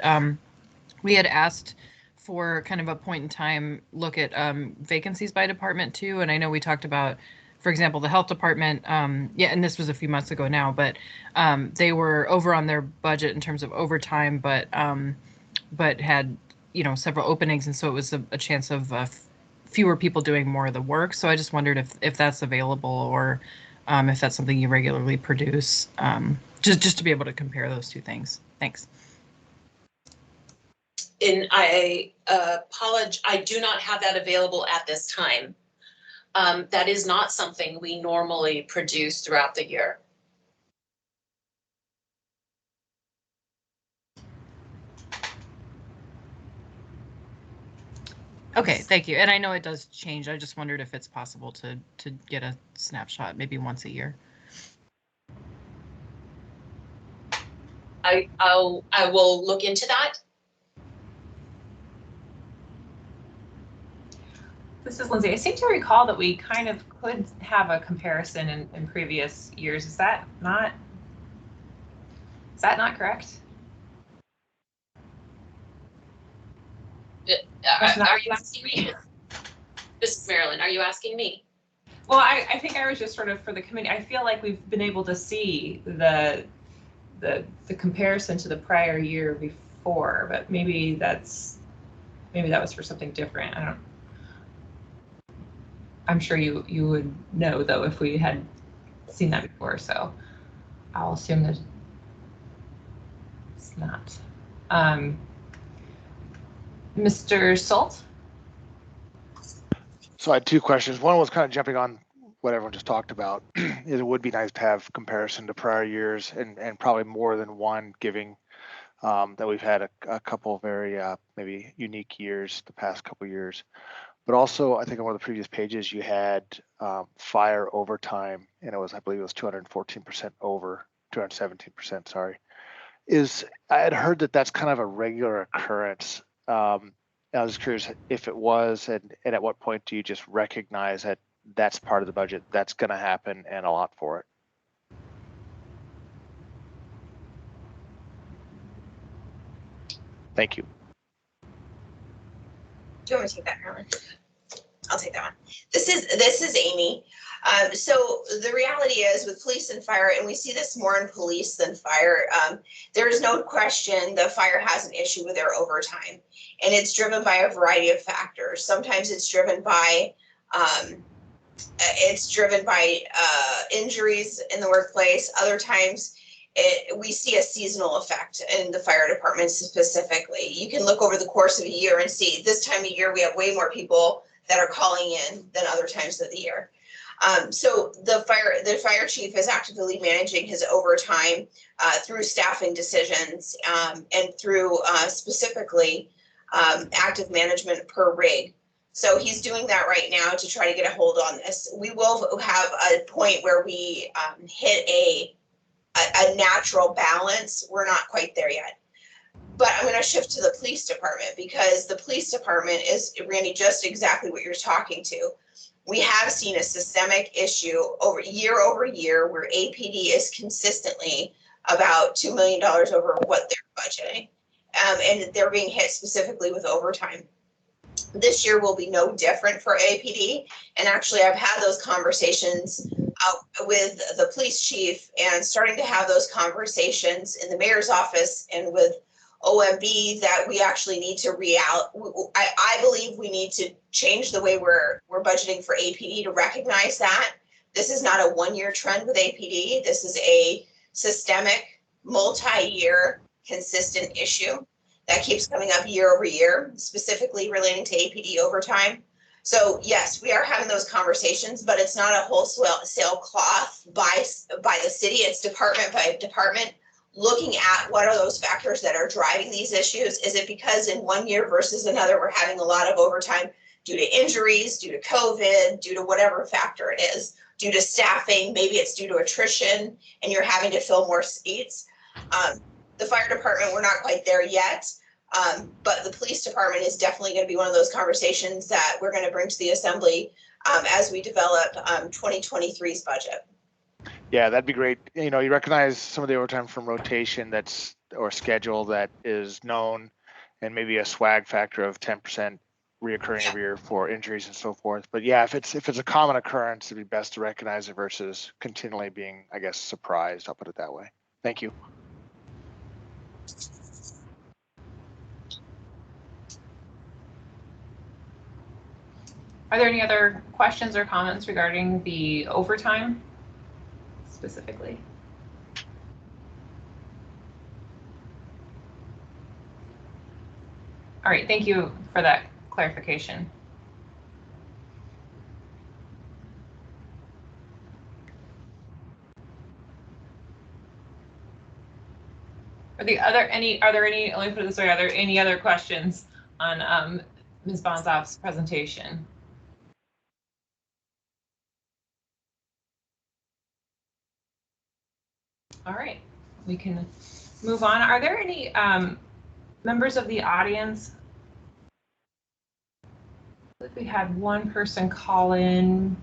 we had asked for kind of a point in time look at vacancies by department too. And I know we talked about, for example, the health department. Yeah, and this was a few months ago now, but they were over on their budget in terms of overtime, but had, you know, several openings, and so it was a chance of fewer people doing more of the work. So I just wondered if that's available, or if that's something you regularly produce, just to be able to compare those two things. Thanks. And I apologize, I do not have that available at this time. That is not something we normally produce throughout the year. Okay, thank you. And I know it does change. I just wondered if it's possible to get a snapshot maybe once a year. I will look into that. This is Lindsay. I seem to recall that we kind of could have a comparison in previous years. Is that not correct? Are you asking me? This is Marilyn. Are you asking me? Well, I think I was just sort of for the committee. I feel like we've been able to see the comparison to the prior year before, but maybe that was for something different. I don't. I'm sure you would know though if we had seen that before. So I'll assume that it's not. Mr. Salt? So I had two questions. One was kind of jumping on what everyone just talked about. It would be nice to have comparison to prior years and probably more than one, giving that we've had a couple very maybe unique years the past couple years. But also, I think on one of the previous pages you had fire overtime, and it was, I believe it was 214% over, 217%, sorry. I had heard that that's kind of a regular occurrence. I was curious if it was, and at what point do you just recognize that that's part of the budget, that's going to happen, and a lot for it? Thank you. Do you want me to take that, Carolyn? I'll take that one. This is Amy. So the reality is with police and fire, and we see this more in police than fire, there is no question the fire has an issue with their overtime, and it's driven by a variety of factors. Sometimes it's driven by injuries in the workplace. Other times we see a seasonal effect in the fire department specifically. You can look over the course of a year and see this time of year we have way more people that are calling in than other times of the year. So the fire chief is actively managing his overtime through staffing decisions and through specifically active management per rig. So he's doing that right now to try to get a hold on this. We will have a point where we hit a natural balance. We're not quite there yet. But I'm going to shift to the police department because the police department is, Randy, just exactly what you're talking to. We have seen a systemic issue over year where APD is consistently about $2 million over what they're budgeting. And they're being hit specifically with overtime. This year will be no different for APD. And actually, I've had those conversations with the police chief and starting to have those conversations in the mayor's office and with OMB that we actually need to I believe we need to change the way we're budgeting for APD to recognize that. This is not a one-year trend with APD. This is a systemic, multi-year, consistent issue that keeps coming up year over year, specifically relating to APD overtime. So yes, we are having those conversations, but it's not a wholesale cloth by the city. It's department by department, looking at what are those factors that are driving these issues. Is it because in one year versus another, we're having a lot of overtime due to injuries, due to COVID, due to whatever factor it is, due to staffing, maybe it's due to attrition and you're having to fill more seats. The fire department, we're not quite there yet. But the police department is definitely going to be one of those conversations that we're going to bring to the assembly as we develop 2023's budget. Yeah, that'd be great. You know, you recognize some of the overtime from rotation or schedule that is known, and maybe a swag factor of 10% reoccurring every year for injuries and so forth. But yeah, if it's a common occurrence, it'd be best to recognize it versus continually being, I guess, surprised. I'll put it that way. Thank you. Are there any other questions or comments regarding the overtime specifically? All right, thank you for that clarification. Are there any other questions on Ms. Bonzoff's presentation? All right, we can move on. Are there any members of the audience? I think we had one person call in.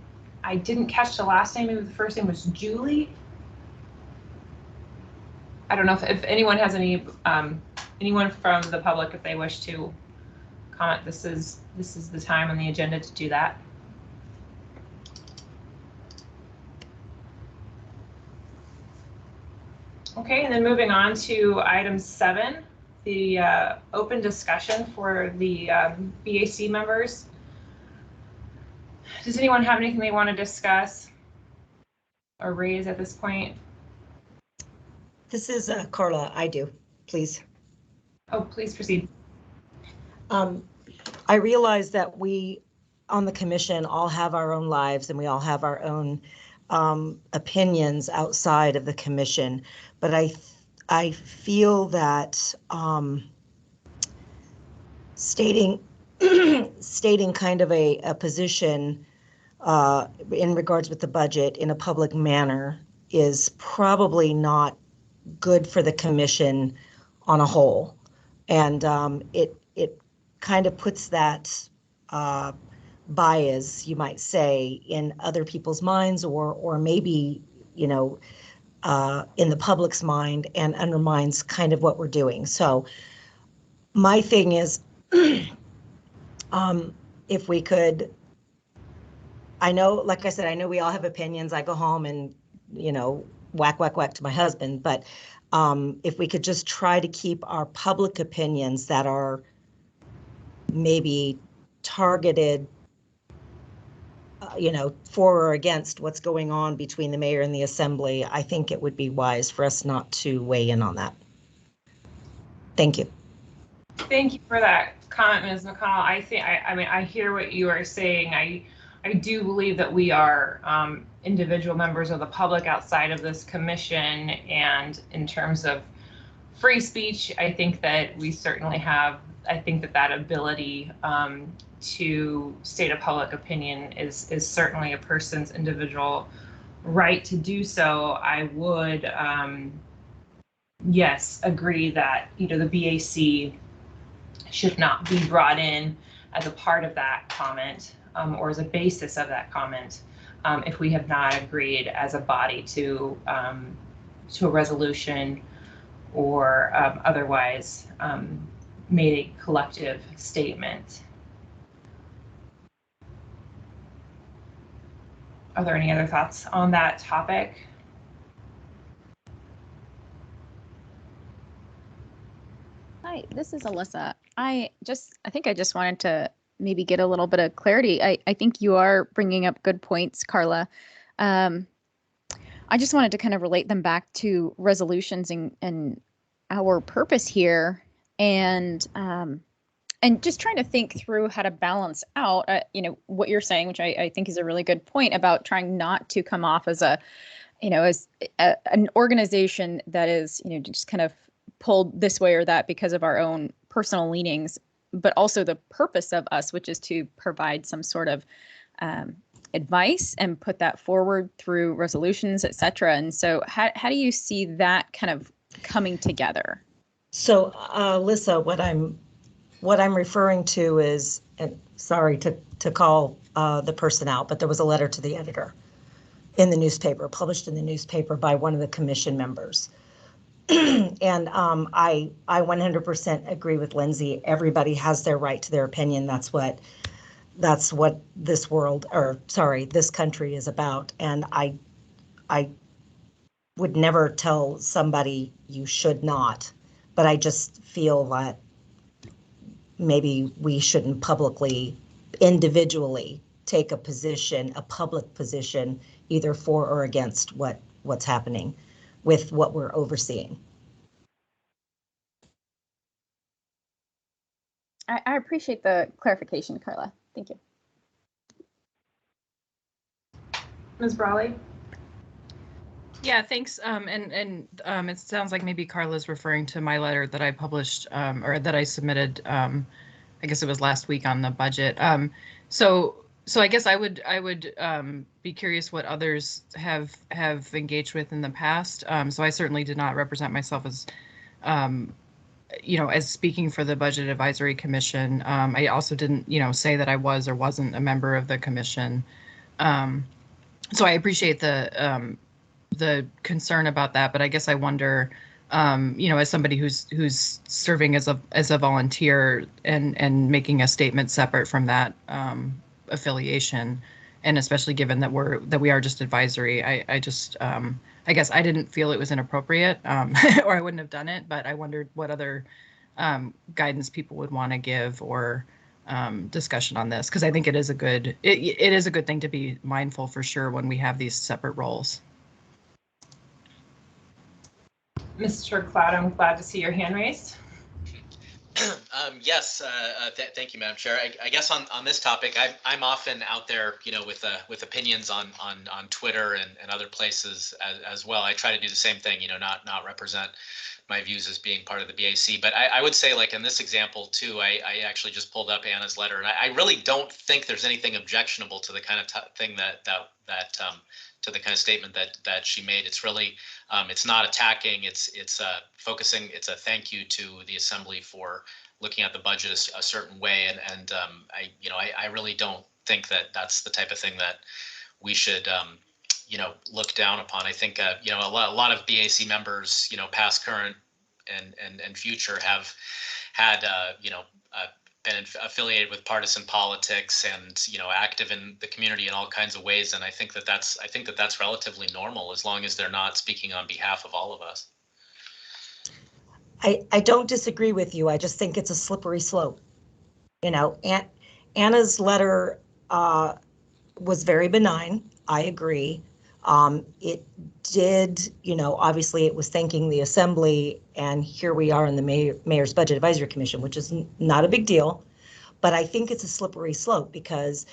I didn't catch the last name. Maybe the first name was Julie. I don't know if anyone has any anyone from the public, if they wish to comment. This is the time on the agenda to do that. Okay, and then moving on to item 7, the open discussion for the BAC members. Does anyone have anything they want to discuss or raise at this point? This is Carla. I do, please. Oh, please proceed. I realize that we on the commission all have our own lives and we all have our own opinions outside of the commission, but I feel that stating stating kind of a position in regards with the budget in a public manner is probably not good for the commission on a whole. And it kind of puts that bias, you might say, in other people's minds or maybe, you know, in the public's mind and undermines kind of what we're doing. So my thing is, if we could, I know, like I said, I know we all have opinions. I go home and, you know, whack to my husband, but if we could just try to keep our public opinions that are maybe targeted, you know, for or against what's going on between the mayor and the assembly, I think it would be wise for us not to weigh in on that. Thank you. Thank you for that comment, Ms. McConnell. I mean, I hear what you are saying. I do believe that we are individual members of the public outside of this commission, and in terms of free speech, I think that we certainly have, I think that ability to state a public opinion is certainly a person's individual right to do so. I would, yes, agree that, you know, the BAC should not be brought in as a part of that comment or as a basis of that comment if we have not agreed as a body to a resolution or otherwise made a collective statement. Are there any other thoughts on that topic? Hi, this is Alyssa. I think I just wanted to maybe get a little bit of clarity. I think you are bringing up good points, Carla. I just wanted to kind of relate them back to resolutions and our purpose here, and just trying to think through how to balance out, you know, what you're saying, which I think is a really good point about trying not to come off as an organization that is, you know, just kind of pulled this way or that because of our own personal leanings, but also the purpose of us, which is to provide some sort of advice and put that forward through resolutions, et cetera. And so how do you see that kind of coming together? So, Alyssa, what I'm referring to is, and sorry to call the person out, but there was a letter to the editor in the newspaper, published in the newspaper by one of the commission members. And I 100% agree with Lindsay. Everybody has their right to their opinion. That's what this this country is about. And I would never tell somebody you should not, but I just feel that maybe we shouldn't publicly, individually take a position, a public position, either for or against what's happening with what we're overseeing. I appreciate the clarification, Carla. Thank you. Ms. Brawley? Yeah, thanks. It sounds like maybe Carla's referring to my letter that I published or that I submitted. I guess it was last week on the budget. So I guess I would be curious what others have engaged with in the past. So I certainly did not represent myself as, you know, as speaking for the Budget Advisory Commission. I also didn't, you know, say that I was or wasn't a member of the commission. So I appreciate the concern about that, but I guess I wonder, you know, as somebody who's serving as a volunteer and making a statement separate from that affiliation, and especially given that we are just advisory, I guess I didn't feel it was inappropriate, or I wouldn't have done it. But I wondered what other guidance people would want to give or discussion on this, because I think it is a good thing to be mindful for sure when we have these separate roles. Mr. Cloud, I'm glad to see your hand raised. Yes, thank you, Madam Chair. I guess on this topic, I'm often out there, with opinions on Twitter and other places as well. I try to do the same thing, not represent my views as being part of the BAC. But I would say, like in this example too, I actually just pulled up Anna's letter, and I really don't think there's anything objectionable to the kind of thing that to the kind of statement that she made. It's really it's not attacking. It's focusing. It's a thank you to the Assembly for looking at the budget a certain way, and I really don't think that that's the type of thing that we should look down upon. I think a lot of BAC members, past, current, and future, have had been affiliated with partisan politics and active in the community in all kinds of ways, and I think that's relatively normal as long as they're not speaking on behalf of all of us. I don't disagree with you. I just think it's a slippery slope. Anna's letter was very benign. I agree. It did, obviously it was thanking the Assembly, and here we are in the Mayor's Budget Advisory Commission, which is not a big deal. But I think it's a slippery slope, because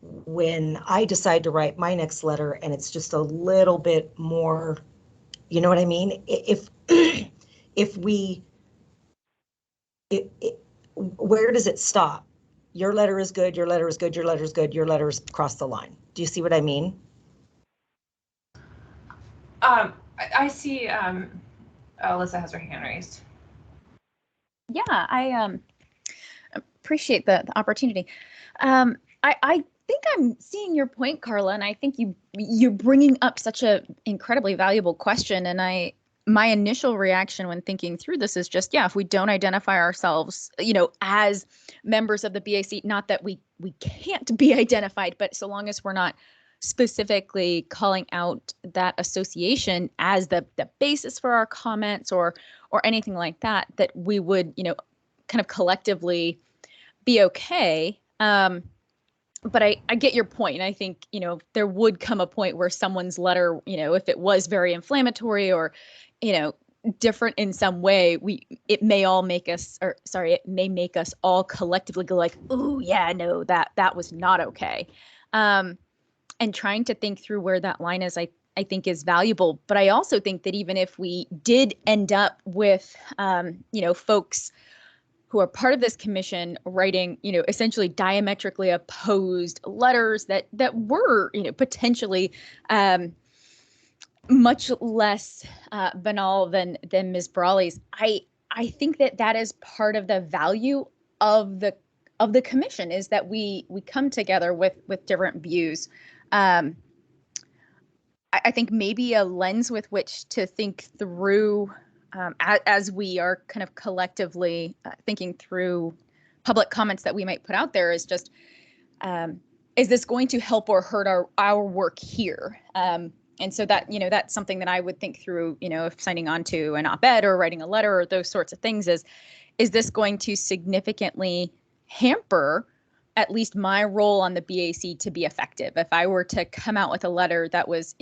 when I decide to write my next letter and it's just a little bit more, you know what I mean? Where does it stop? Your letter is good, your letter is good, your letter is good, your letter is crossed the line. Do you see what I mean? I see Alyssa has her hand raised. Yeah, I appreciate the opportunity. I think I'm seeing your point, Carla, and I think you're bringing up such a incredibly valuable question. And my initial reaction when thinking through this is just, if we don't identify ourselves, as members of the BAC, not that we can't be identified, but so long as we're not specifically calling out that association as the basis for our comments or anything like that, that we would, kind of collectively be okay. But I get your point. I think, there would come a point where someone's letter, if it was very inflammatory or, different in some way, it may make us all collectively go like, oh yeah, no, that was not okay. And trying to think through where that line is, I think is valuable. But I also think that even if we did end up with, folks who are part of this commission writing, essentially diametrically opposed letters that were, potentially much less banal than Ms. Brawley's, I think that is part of the value of the commission, is that we come together with different views. I think maybe a lens with which to think through as we are kind of collectively thinking through public comments that we might put out there is just, is this going to help or hurt our work here? And so that, that's something that I would think through, if signing on to an op-ed or writing a letter or those sorts of things is this going to significantly hamper at least my role on the BAC to be effective? If I were to come out with a letter that was,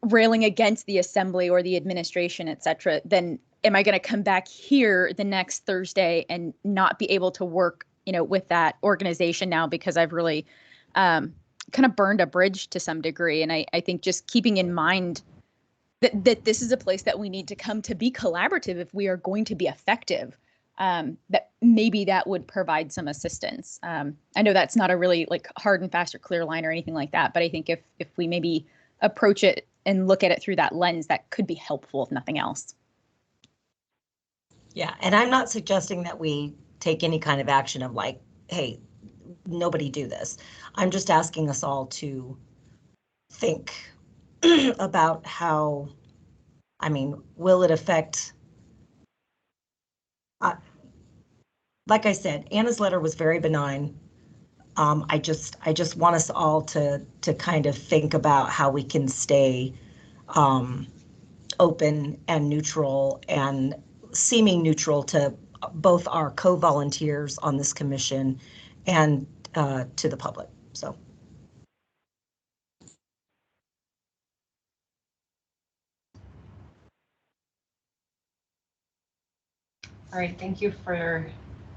railing against the Assembly or the administration, et cetera, then am I going to come back here the next Thursday and not be able to work, with that organization now because I've really kind of burned a bridge to some degree? And I think just keeping in mind that this is a place that we need to come to be collaborative if we are going to be effective, that maybe that would provide some assistance. I know that's not a really like hard and fast or clear line or anything like that, but I think if we maybe approach it and look at it through that lens, that could be helpful, if nothing else. Yeah, and I'm not suggesting that we take any kind of action of like, hey, nobody do this. I'm just asking us all to think about how, will it affect, like I said, Anna's letter was very benign. I just want us all to kind of think about how we can stay open and neutral and seeming neutral to both our co-volunteers on this commission and to the public. So. All right, thank you for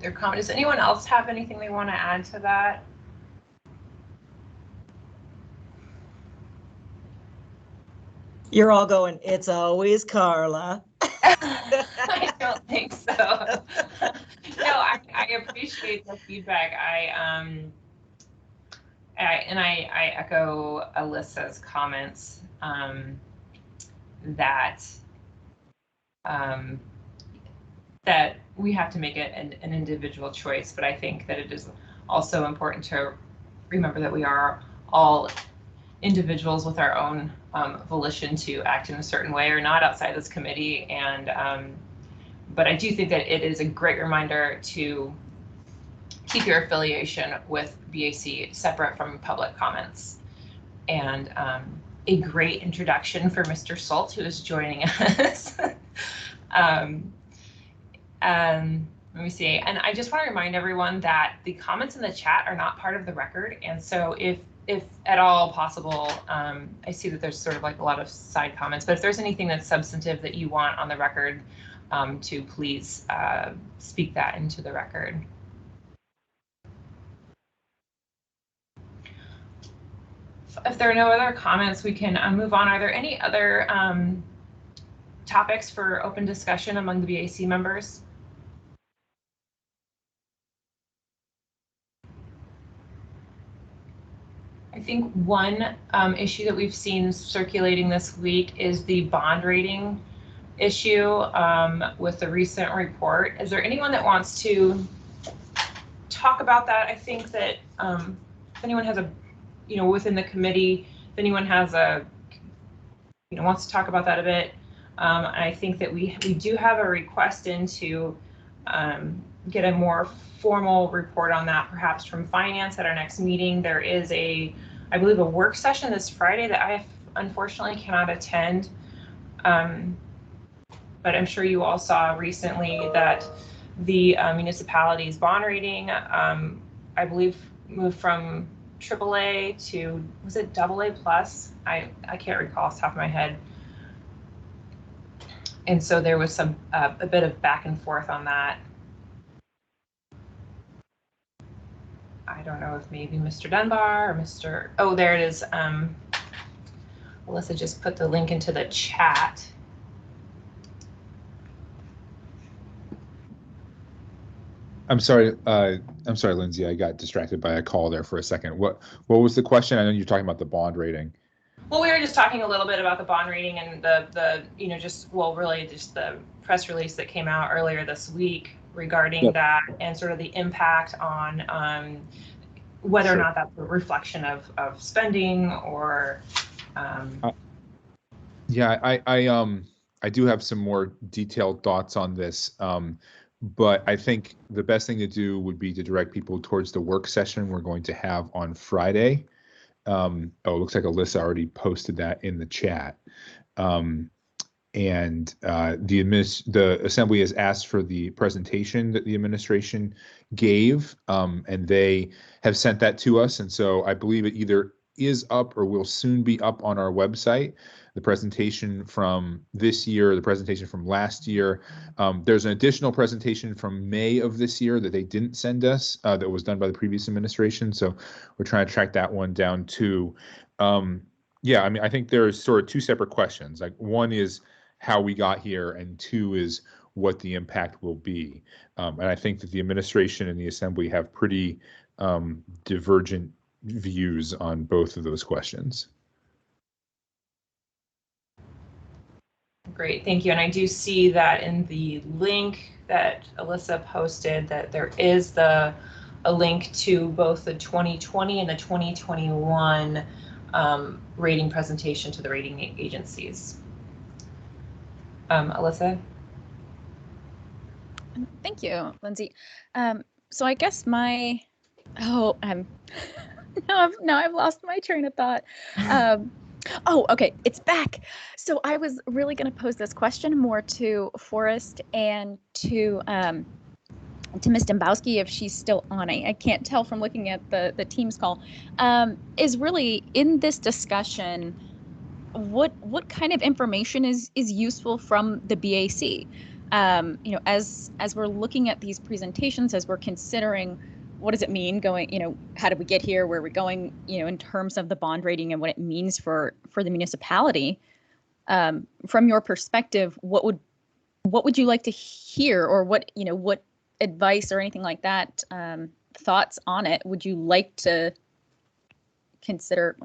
their comment. Does anyone else have anything they want to add to that? You're all going, it's always Carla. I don't think so. No, I appreciate the feedback. I echo Alyssa's comments that that we have to make it an individual choice, but I think that it is also important to remember that we are all individuals with our own volition to act in a certain way or not outside this committee. And but I do think that it is a great reminder to keep your affiliation with BAC separate from public comments. And a great introduction for Mr. Salt, who is joining us. Let me see. And I just want to remind everyone that the comments in the chat are not part of the record. And so if at all possible, I see that there's sort of like a lot of side comments, but if there's anything that's substantive that you want on the record, to please speak that into the record. If there are no other comments, we can move on. Are there any other topics for open discussion among the BAC members? I think one issue that we've seen circulating this week is the bond rating issue with the recent report. Is there anyone that wants to talk about that? I think that if anyone has a, within the committee, if anyone has a, wants to talk about that a bit, I think that we do have a request in to get a more formal report on that, perhaps from finance at our next meeting. There is I believe, a work session this Friday that I unfortunately cannot attend. But I'm sure you all saw recently that the municipality's bond rating, I believe, moved from AAA to, was it AA plus? I can't recall off the top of my head. And so there was some a bit of back and forth on that. I don't know if maybe Mr. Dunbar or Mr. Oh, there it is. Alyssa just put the link into the chat. I'm sorry, Lindsay. I got distracted by a call there for a second. What was the question? I know you're talking about the bond rating. Well, we were just talking a little bit about the bond rating and the really just the press release that came out earlier this week regarding that and sort of the impact on whether or not that's a reflection of spending or. Yeah, I do have some more detailed thoughts on this, but I think the best thing to do would be to direct people towards the work session we're going to have on Friday. It looks like Alyssa already posted that in the chat. And the assembly has asked for the presentation that the administration gave, and they have sent that to us. And so I believe it either is up or will soon be up on our website. The presentation from this year, the presentation from last year. There's an additional presentation from May of this year that they didn't send us, that was done by the previous administration. So we're trying to track that one down too. Yeah, I mean, I think there's sort of two separate questions. Like, one is how we got here, and two is what the impact will be. And I think that the administration and the assembly have pretty divergent views on both of those questions. Great, thank you. And I do see that in the link that Alyssa posted that there is a link to both the 2020 and the 2021 rating presentation to the rating agencies. Alyssa? Thank you, Lindsay. So I guess now I've lost my train of thought. Oh, okay, it's back. So I was really going to pose this question more to Forrest and to Ms. Dembowski, if she's still on. I can't tell from looking at the Teams call. Is really in this discussion, what kind of information is useful from the BAC? You know, as we're looking at these presentations, as we're considering what does it mean going, you know, how did we get here, where are we going, you know, in terms of the bond rating and what it means for the municipality. From your perspective, what would you like to hear, or what, you know, what advice or anything like that, thoughts on it would you like to consider?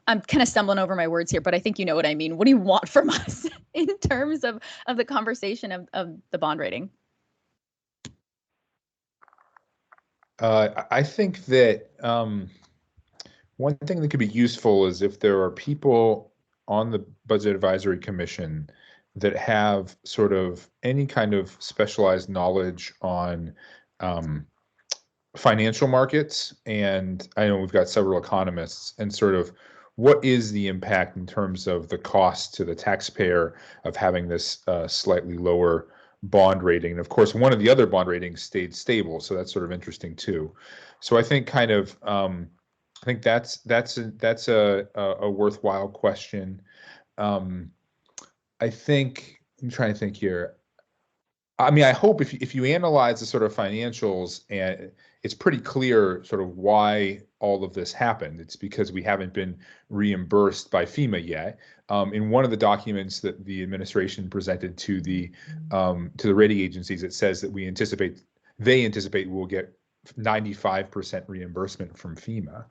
I'm kind of stumbling over my words here, but I think you know what I mean. What do you want from us in terms of the conversation of the bond rating? I think that one thing that could be useful is if there are people on the Budget Advisory Commission that have sort of any kind of specialized knowledge on financial markets. And I know we've got several economists, and sort of what is the impact in terms of the cost to the taxpayer of having this slightly lower bond rating. And of course, one of the other bond ratings stayed stable, so that's sort of interesting too. So I think kind of I think that's a worthwhile question. I think I'm trying to think here. I mean, I hope if you analyze the sort of financials, and it's pretty clear sort of why all of this happened. It's because we haven't been reimbursed by FEMA yet. In one of the documents that the administration presented to the rating agencies, it says that they anticipate we'll get 95% reimbursement from FEMA.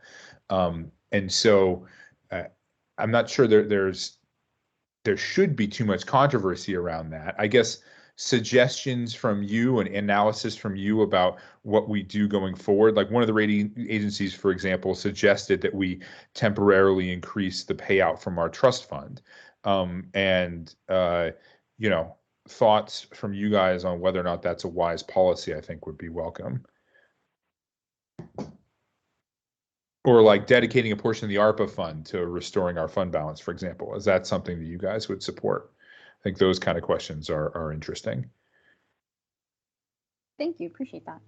And so I'm not sure there should be too much controversy around that. I guess suggestions from you and analysis from you about what we do going forward. Like one of the rating agencies, for example, suggested that we temporarily increase the payout from our trust fund. You know, thoughts from you guys on whether or not that's a wise policy, I think would be welcome. Or like dedicating a portion of the ARPA fund to restoring our fund balance, for example. Is that something that you guys would support? I think those kind of questions are interesting. Thank you. Appreciate that.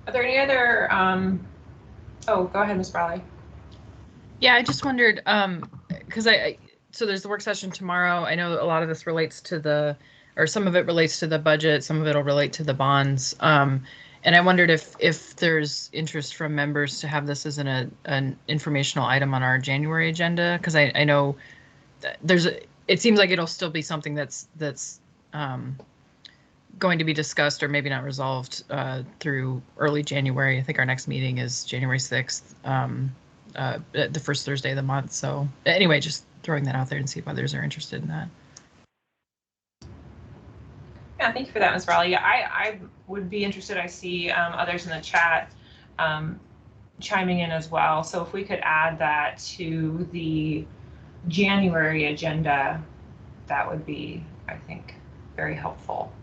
Are there any other, oh, go ahead, Ms. Brawley. Yeah, I just wondered, because so there's the work session tomorrow. I know a lot of this relates to some of it relates to the budget, some of it will relate to the bonds. And I wondered if there's interest from members to have this as an informational item on our January agenda, because I know it seems like it'll still be something that's going to be discussed or maybe not resolved through early January. I think our next meeting is January 6th, the first Thursday of the month. So anyway, just throwing that out there and see if others are interested in that. Yeah, thank you for that, Ms. Raleigh. Yeah, I would be interested. I see others in the chat chiming in as well. So if we could add that to the January agenda, that would be, I think, very helpful.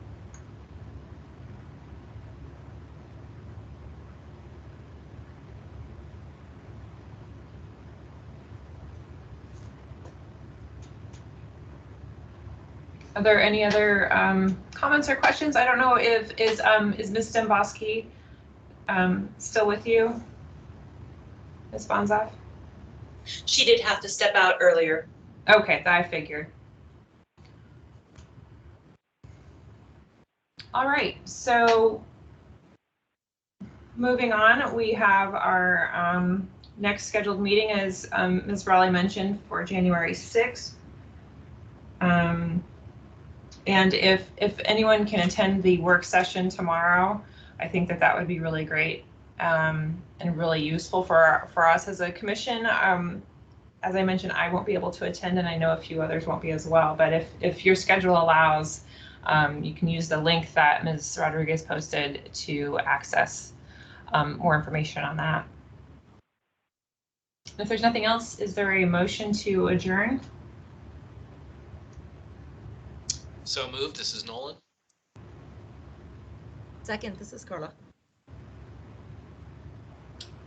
Are there any other comments or questions? I don't know if is Ms. Dembowski still with you, Ms. Bonzoff? She did have to step out earlier. Okay, that I figured. All right, so moving on, we have our next scheduled meeting, as Ms. Raleigh mentioned, for January 6th. And if anyone can attend the work session tomorrow, I think that would be really great and really useful for us as a commission. As I mentioned, I won't be able to attend, and I know a few others won't be as well. But if your schedule allows, you can use the link that Ms. Rodriguez posted to access more information on that. If there's nothing else, is there a motion to adjourn? So moved. This is Nolan. Second, this is Carla.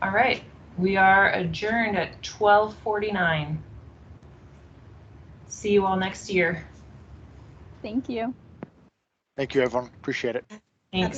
All right, we are adjourned at 12:49. See you all next year. Thank you. Thank you, everyone. Appreciate it. Thanks.